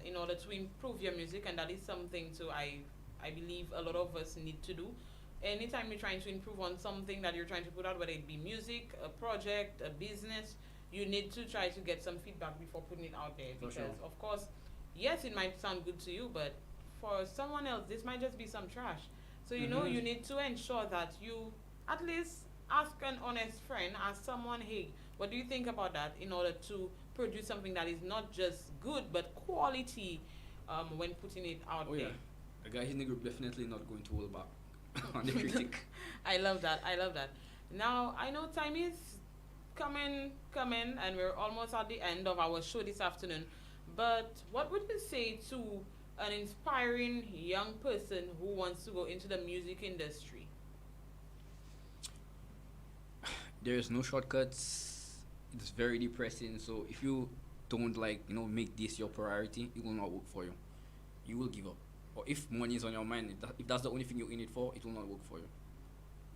in order to improve your music, and that is something I believe a lot of us need to do. Anytime you're trying to improve on something that you're trying to put out, whether it be music, a project, a business, you need to try to get some feedback before putting it out there. Because, of course, yes, it might sound good to you, but for someone else, this might just be some trash. So, you need to ensure that you at least ask an honest friend, ask someone, hey, what do you think about that, in order to produce something that is not just good, but quality when putting it out there. Yeah. The guys in the group definitely not going to hold back on the critic. I love that. Now, I know time is coming, and we're almost at the end of our show this afternoon. But what would you say to an inspiring young person who wants to go into the music industry? There's no shortcuts. It's very depressing. So if you don't make this your priority, it will not work for you. You will give up. Or if money is on your mind, if that's the only thing you're in it for, it will not work for you.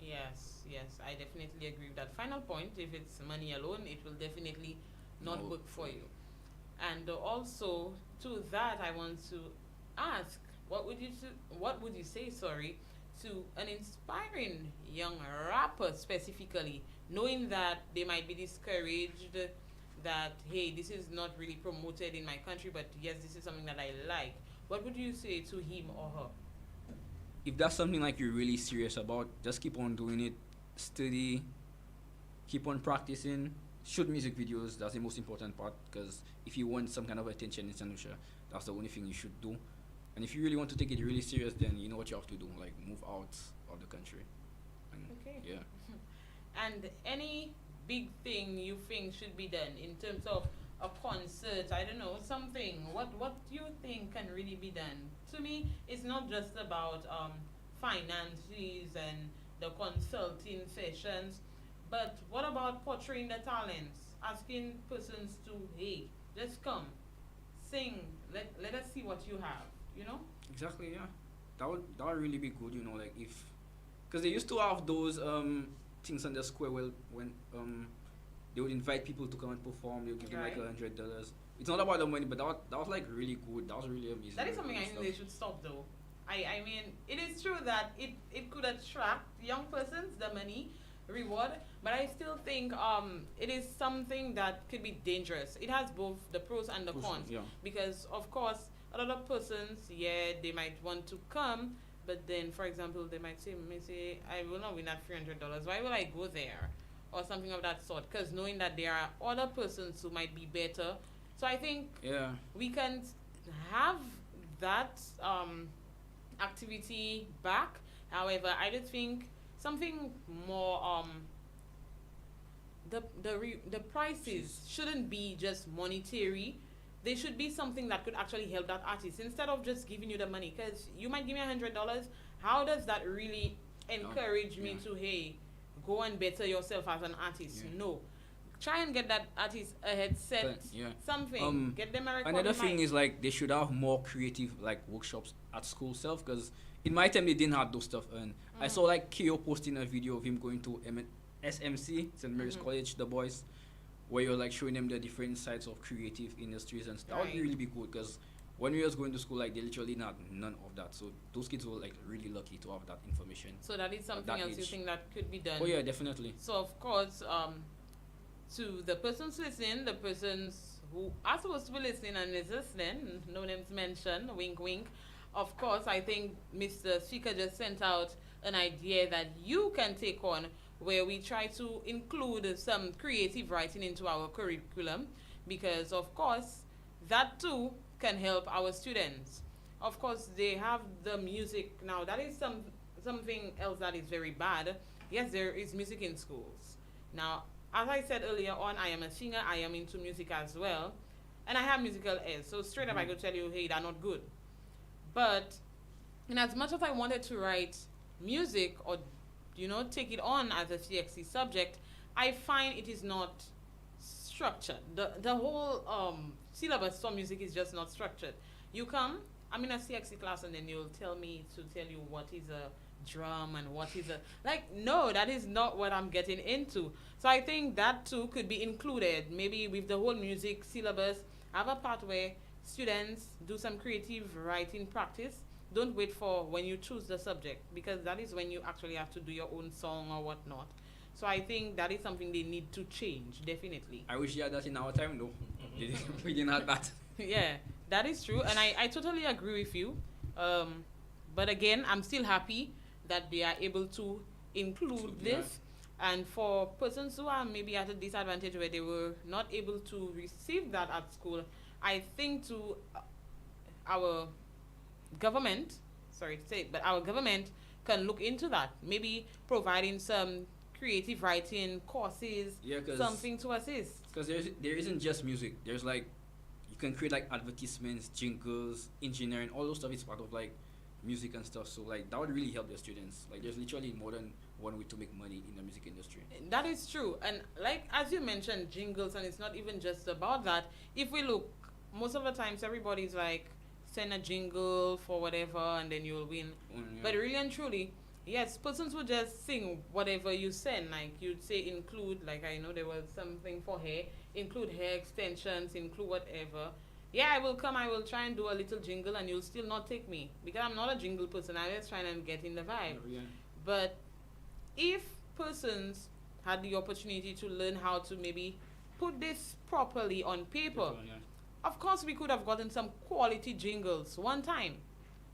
Yes, I definitely agree with that final point. If it's money alone, it will definitely not work for you. And also to that, I want to ask, what would you say to an inspiring young rapper specifically, knowing that they might be discouraged, that hey, this is not really promoted in my country, but yes, this is something that I like. What would you say to him or her? If that's something you're really serious about, just keep on doing it. Study, keep on practicing, shoot music videos. That's the most important part, because if you want some kind of attention in St. Lucia, that's the only thing you should do. And if you really want to take it really serious, then you know what you have to do, move out of the country. And okay. Yeah. And any big thing you think should be done in terms of a concert, I don't know, something. What do you think can really be done? To me, it's not just about finances and the consulting sessions, but what about portraying the talents? Asking persons to, hey, just come, sing, let us see what you have, you know? Exactly, yeah. That would really be good, you know, like if, because they used to have those things on the square, well, when they would invite people to come and perform, they would give them like $100. It's not about the money, but that was like really good. That was really amazing. That is something I think they should stop though. I mean, it is true that it could attract young persons, the money reward, but I still think it is something that could be dangerous. It has both the pros and the cons. Yeah. Because of course a lot of persons, yeah, they might want to come, but then for example they might say, I will not win that $300. Why will I go there? Or something of that sort. Because knowing that there are other persons who might be better. So I think we can have that activity back. However, I just think something more the prices shouldn't be just monetary. They should be something that could actually help that artist instead of just giving you the money. Because you might give me $100. How does that really encourage me to, hey, go and better yourself as an artist? No. Try and get that artist a headset, something. Get them a recording Another thing mic. is like they should have more creative like workshops at school self, because in my time they didn't have those stuff. And I saw like Keo posting a video of him going to SMC, St. Mary's College, the boys, where you're like showing them the different sides of creative industries and stuff. That would really be good, because when we was going to school, like they literally had none of that. So those kids were like really lucky to have that information. So that is something else you think that could be done. Oh yeah, definitely. So of course, to the persons listening, the persons who are supposed to be listening and is listening, no names mentioned, wink wink. Of course, I think Mr. SIKKA just sent out an idea that you can take on, where we try to include some creative writing into our curriculum, because of course that too can help our students. Of course, they have the music now. That is something else that is very bad. Yes, there is music in schools. Now, as I said earlier on, I am a singer. I am into music as well, and I have musical airs. So straight up, I could tell you, hey, they're not good. But in as much as I wanted to write music or, you know, take it on as a CXC subject, I find it is not structured. The whole syllabus for music is just not structured. You come, I'm in a CXC class, and then you'll tell me to tell you what is a drum and what is a, like, no, that is not what I'm getting into. So I think that too could be included, maybe with the whole music syllabus. Have a part where students do some creative writing practice. Don't wait for when you choose the subject, because that is when you actually have to do your own song or whatnot. So I think that is something they need to change, definitely. I wish you had that in our time though. We didn't have that. Yeah, that is true, and I totally agree with you. But again, I'm still happy that they are able to include this. And for persons who are maybe at a disadvantage where they were not able to receive that at school, I think to our government, sorry to say, but our government can look into that. Maybe providing some creative writing courses, something to assist. Because there isn't just music. There's like, you can create like advertisements, jingles, engineering, all those stuff is part of like music and stuff. So like that would really help the students. Like there's literally more than one way to make money in the music industry. That is true. And like as you mentioned, jingles, and it's not even just about that. If we look, most of the times everybody's like, send a jingle for whatever and then you'll win. But really and truly, yes, persons would just sing whatever you send. Like you'd say include, like I know there was something for hair, include hair extensions, include whatever. Yeah, I will come, I will try and do a little jingle, and you'll still not take me, because I'm not a jingle person. I'm just trying to get in the vibe. But if persons had the opportunity to learn how to maybe put this properly on paper, of course we could have gotten some quality jingles one time.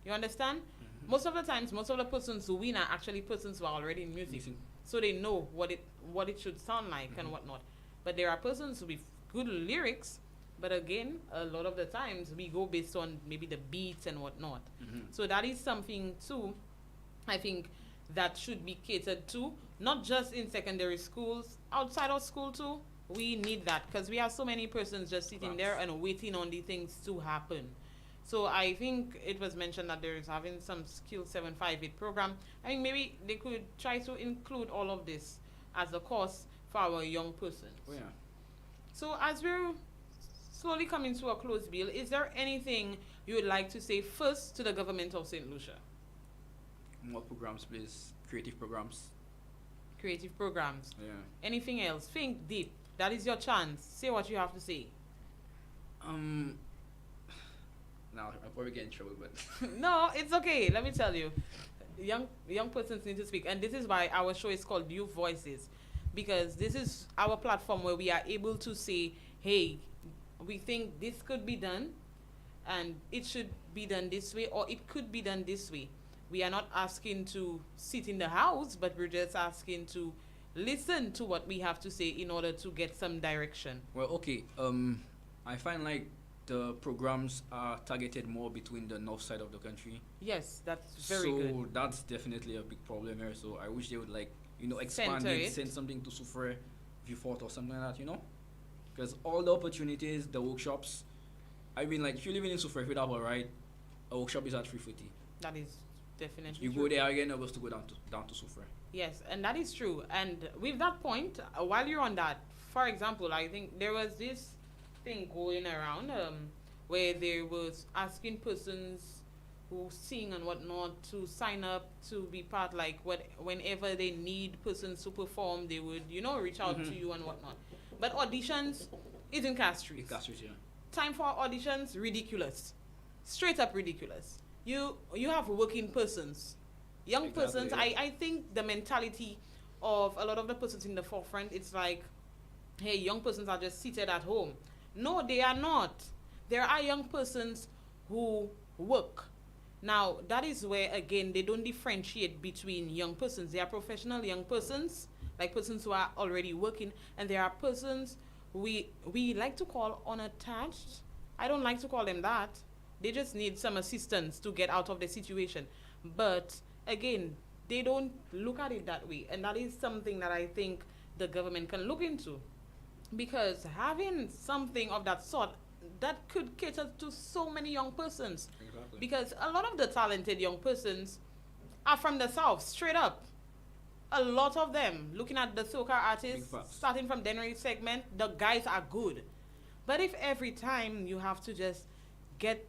You understand? Most of the times, most of the persons who win are actually persons who are already in music. So they know what it should sound like and whatnot. But there are persons with good lyrics, but again, a lot of the times we go based on maybe the beats and whatnot. So that is something too, I think, that should be catered to, not just in secondary schools, outside of school too. We need that because we have so many persons just sitting there and waiting on the things to happen. So I think it was mentioned that there is having some Skill 758 program. I think maybe they could try to include all of this as a course for our young persons. Oh, yeah. So as we're slowly coming to a close, Bill, is there anything you would like to say first to the government of St. Lucia? More programs, please. Creative programs. Creative programs. Yeah. Anything else? Think deep. That is your chance. Say what you have to say. Now I'll probably get in trouble, but No, it's okay. Let me tell you. Young persons need to speak. And this is why our show is called Youth Voices. Because this is our platform where we are able to say, hey, we think this could be done and it should be done this way or it could be done this way. We are not asking to sit in the house, but we're just asking to listen to what we have to say in order to get some direction. well, okay. I find like the programs are targeted more between the north side of the country. Yes, that's very so good. that's definitely a big problem here. So I wish they would expand Center it, it. send something to Soufrière, Vieux-Fort or something like that, because all the opportunities, the workshops. I mean, like if you're living in Soufrière, if you have a workshop is at 350. That is definitely You true. go there again, nervous to go down to Soufrière. Yes, and that is true. And with that point, while you're on that, for example, I think there was this thing going around where there was asking persons who sing and whatnot to sign up to be part, like whenever they need persons to perform, they would, reach out to you and whatnot. But auditions is in Castries. Yeah. Time for auditions, ridiculous. Straight up ridiculous. You have working persons. Young Exactly, persons, yeah. I think the mentality of a lot of the persons in the forefront, it's like, hey, young persons are just seated at home. No, they are not. There are young persons who work. Now, that is where, again, they don't differentiate between young persons. They are professional young persons, like persons who are already working, and there are persons we like to call unattached. I don't like to call them that. They just need some assistance to get out of the situation. But again, they don't look at it that way. And that is something that I think the government can look into. Because having something of that sort, that could cater to so many young persons. Exactly. Because a lot of the talented young persons are from the South, straight up. A lot of them, looking at the soca artists, starting from Dennery segment, the guys are good. But if every time you have to just get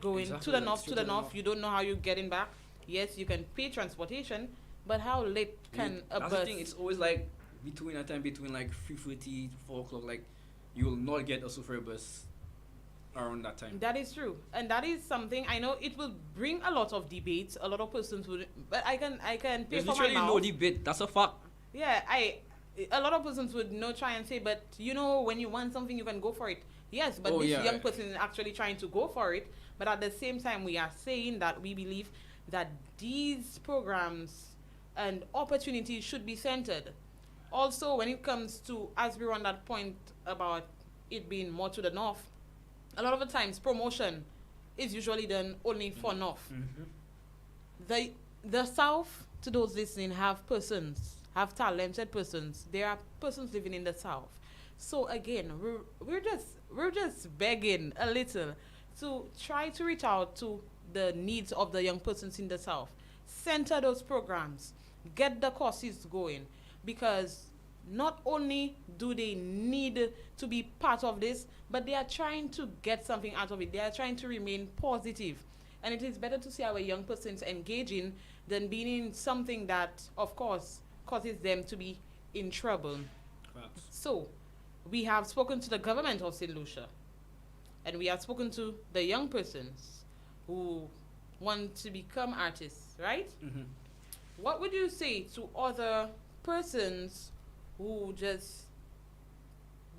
going Exactly, to the like north, straight to the north, you don't know how you're getting back. Yes, you can pay transportation, but how late can a That's bus? the thing. It's always like between like 3:30, 4 o'clock. Like you will not get a Soufrière bus around that time. That is true, and that is something I know it will bring a lot of debates. A lot of persons would, but I can pay There's for my literally mouth. no debate. That's a fact. Yeah, a lot of persons would try and say, but when you want something, you can go for it. Yes, but this young person is actually trying to go for it. But at the same time, we are saying that we believe that these programs and opportunities should be centered. Also, when it comes to, as we're on that point about it being more to the north, a lot of the times promotion is usually done only for north. The south, to those listening, have talented persons. There are persons living in the south. So again, we're just begging a little to try to reach out to the needs of the young persons in the south. Center those programs, get the courses going, because not only do they need to be part of this, but they are trying to get something out of it. They are trying to remain positive. And it is better to see our young persons engaging than being in something that, of course, causes them to be in trouble. Facts. So, we have spoken to the government of St. Lucia, and we have spoken to the young persons who want to become artists, right? What would you say to other persons who just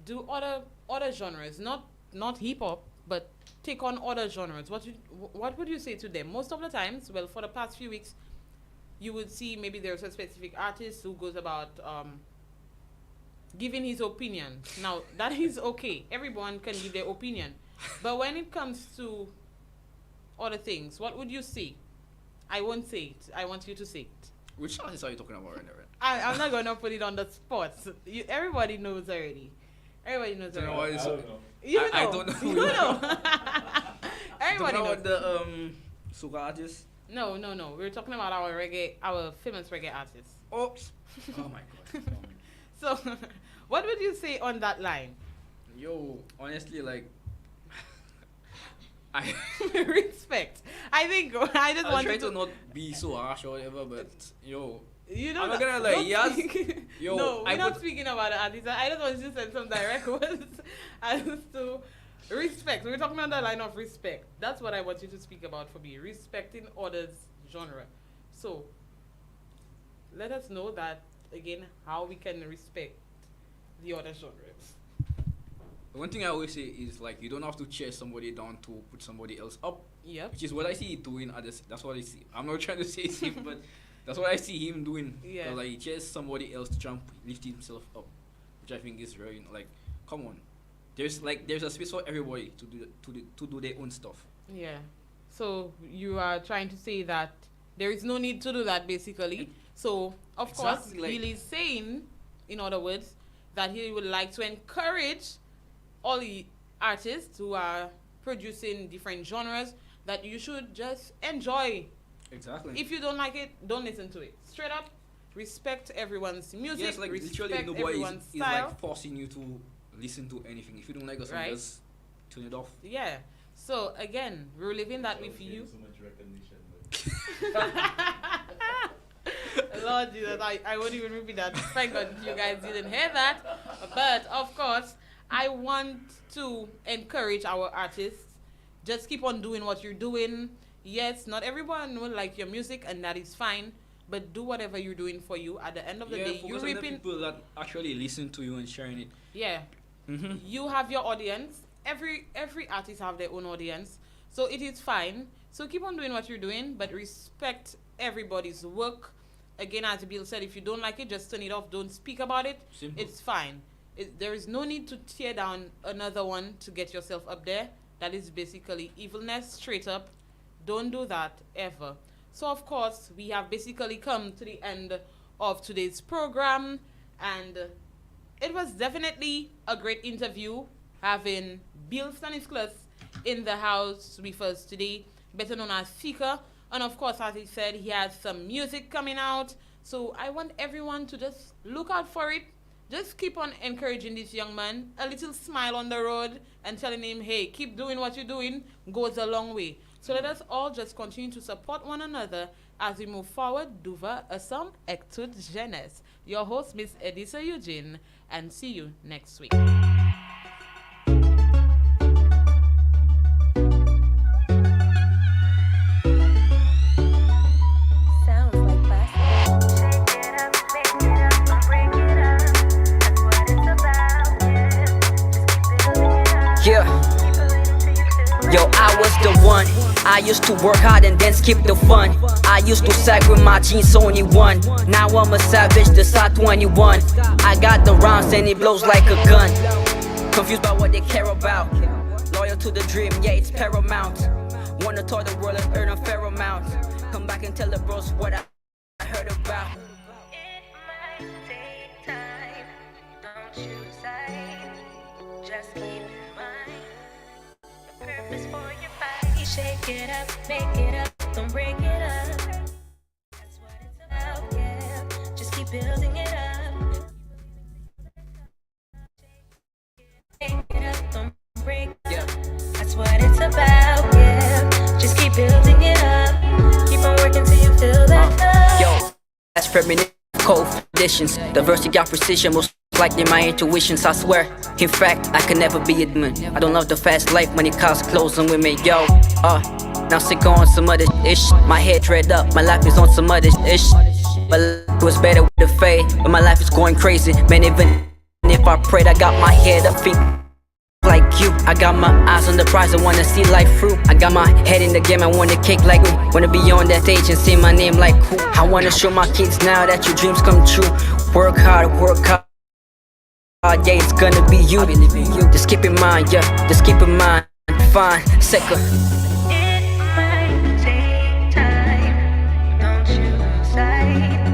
do other genres, not hip hop, but take on other genres? What would you say to them? Most of the times, well, for the past few weeks, you would see maybe there's a specific artist who goes about giving his opinion. Now, that is okay. Everyone can give their opinion. But when it comes to other things, what would you say? I won't say it. I want you to say it. Which artist are you talking about right now? I'm not going to put it on the spot. Everybody knows already. Everybody knows You know already. what? I don't know. You know. Everybody talking knows. about the soca artist? No. We're talking about our famous reggae artists. Oh my god. So, what would you say on that line? Yo, honestly, like, Respect. I think I just I'm want trying to not be so harsh or whatever, but yo, You know, I'm not gonna lie. don't Yes, speak. yo, No, we're I not put, speaking about the artist. I just want you to send some direct words as to respect. We're talking on the line of respect. That's what I want you to speak about for me. Respecting others' genre. So, let us know that, again, how we can respect the other genres. one thing I always say is, like, you don't have to chase somebody down to put somebody else up. Yep. Which is what I see doing. That's what I see. I'm not trying to say it's him, but that's what I see him doing. Yeah. 'Cause, like, he chases somebody else to try and lift himself up, which I think is very, like, come on. There's a space for everybody to do their own stuff. Yeah. So, you are trying to say that there is no need to do that, basically. So, of course, Exactly, like- Billy's saying, in other words, that he would like to encourage all the artists who are producing different genres that you should just enjoy. Exactly. If you don't like it, don't listen to it. Straight up, respect everyone's music, Yes, like, literally respect nobody everyone's is style. like forcing you to listen to anything. If you don't like a song, Right. just turn it off. Yeah. So, again, we're living that with you. So much recognition. Lord Jesus, I won't even repeat that. Thank God you guys didn't hear that. But, of course, I want to encourage our artists. Just keep on doing what you're doing. Yes, not everyone will like your music, and that is fine. But do whatever you're doing for you. At the end of the day, you're focus on the reaping. people that actually listen to you and sharing it. Yeah. You have your audience. Every artist have their own audience. So it is fine. So keep on doing what you're doing, but respect everybody's work. Again, as Bill said, if you don't like it, just turn it off. Don't speak about it. Simple. It's fine. There is no need to tear down another one to get yourself up there. That is basically evilness, straight up. Don't do that ever. So, of course, we have basically come to the end of today's program. And it was definitely a great interview having Bill Stanislas in the house with us today, better known as SIKKA. And of course, as he said, he has some music coming out. So I want everyone to just look out for it. Just keep on encouraging this young man. A little smile on the road and telling him, hey, keep doing what you're doing goes a long way. So let us all just continue to support one another as we move forward. Duva Assam Ektud Jeunesse. Your host, Miss Edison Eugene, and see you next week. Yeah. Yo, I was the one. I used to work hard and then skip the fun. I used to sag with my jeans only one. Now I'm a savage, the SAR 21. I got the rounds and it blows like a gun. Confused by what they care about. Loyal to the dream, yeah, it's paramount. Wanna tour the world and earn a fair amount. Come back and tell the bros what I heard about. It might take time, don't choose side. Just keep in mind the purpose for your fight. Shake it up, make it up, don't break it up. That's what it's about, yeah. Just keep building it up. Shake it up, don't break it up. That's what it's about, yeah. Just keep building it up. Keep on working till you feel that love. Yo, that's feminine cold conditions. Diversity got precision, most likely my intuitions, I swear. In fact, I could never be a demon. I don't love the fast life, money, cars, clothes, and women. Yo, now SIKKA on some other ish. My head dread up, my life is on some other ish. My life was better with the fade, but my life is going crazy. Man, even if I prayed, I got my head up, feet like you. I got my eyes on the prize, I wanna see life through. I got my head in the game, I want a cake like me. Wanna be on that stage and say my name like who. I wanna show my kids now that your dreams come true. Work hard, yeah, it's gonna be you. Just keep in mind, yeah, just keep in mind. Fine, SIKKA. It might take time, don't choose side.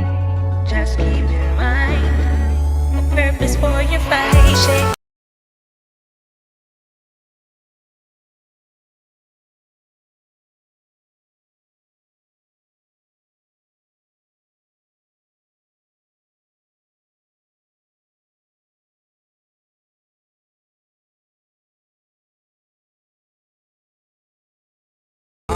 shake.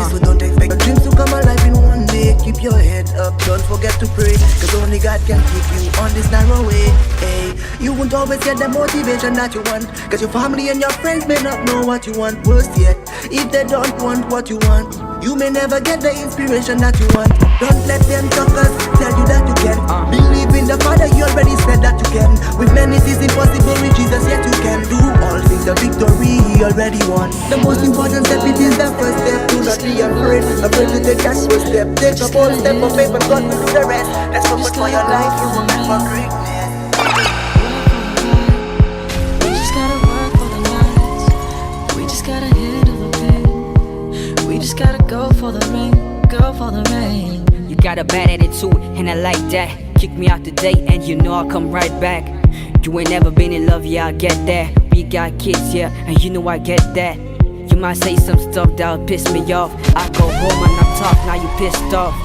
So don't expect your dreams to come alive in one day. Keep your head up, don't forget to pray, cause only God can keep you on this narrow way. Hey, you won't always get the motivation that you want, cause your family and your friends may not know what you want. Worse yet, if they don't want what you want, you may never get the inspiration that you want. Don't let them talkers tell you that you can. Believe in the Father, you already said that you can. With many things impossible, with Jesus yet you can do all things. The victory he already won. The most important step, it is the first step. Do not be afraid to take that first step. Take a bold step of faith and God will do the rest. That's what for your life, you will meant for greatness. We just gotta work for the nights. We just gotta handle the pain. We just gotta go for the rain, go for the rain. You got a bad attitude, and I like that. Kick me out today, and you know I'll come right back. You ain't never been in love, yeah, I get that. We got kids, yeah, and you know I get that. You might say some stuff that'll piss me off. I go home and I talk, now you pissed off.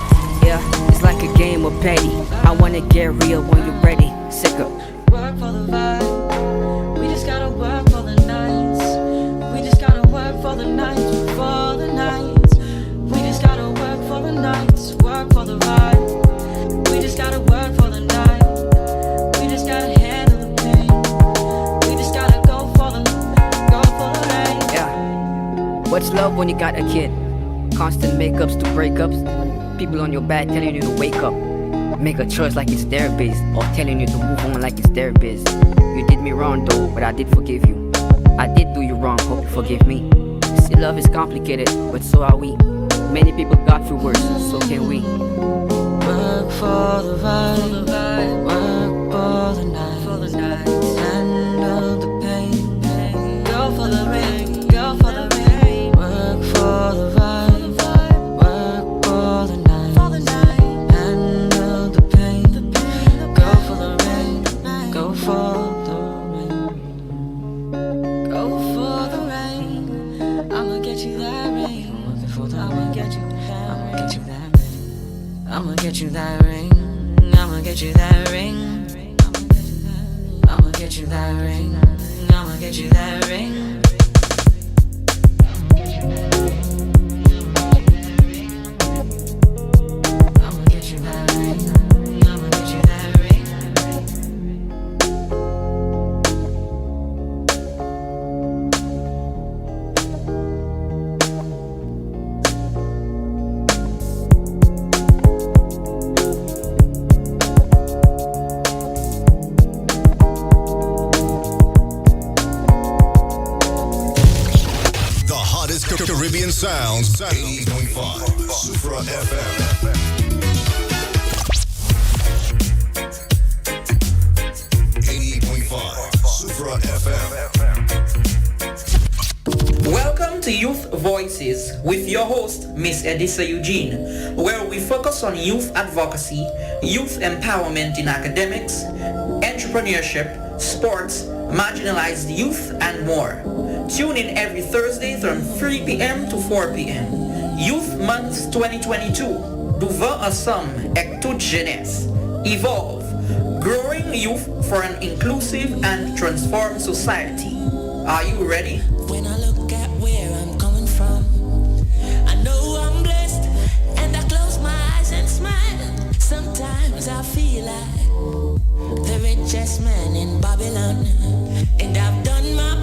Yeah, it's like a game of petty. I wanna get real when you're ready. SIKKA. Work for the vibe. We just gotta work for the nights. We just gotta work for the nights, for the nights. We just gotta work for the nights, work for the vibe. We just gotta work for the night. We just gotta handle the pain. We just gotta go for the rain. Yeah. What's love when you got a kid? Constant makeups to breakups. People on your back telling you to wake up. Make a choice like it's their biz, or telling you to move on like it's their biz. You did me wrong though, but I did forgive you. I did do you wrong, hope you forgive me. See, love is complicated, but so are we. Many people got through worse, so can we. Work for the vibe, work for the night, handle the pain, go for the rain, go for the rain. Work for the vibe, work for the night, handle the pain, go for the rain, go for the rain, go for the rain. I'ma get you that rain, I'ma get you that rain. I'ma get you that ring. I'ma get you that ring. I'ma get you that ring. I'ma get you that ring. I'ma get you that ring. I'ma get you that ring. Caribbean sounds, 80.5 Supra FM. 80.5 Supra FM. Welcome to Youth Voices with your host, Miss Edison Eugene, where we focus on youth advocacy, youth empowerment in academics, entrepreneurship, sports, marginalized youth, and more. Tune in every Thursday from 3 p.m. to 4 p.m. Youth Month 2022. Devant ensemble et toute jeunesse. Evolve. Growing youth for an inclusive and transformed society. Are you ready? When I look at where I'm coming from, I know I'm blessed, and I close my eyes and smile. Sometimes I feel like the richest man in Babylon, and I've done my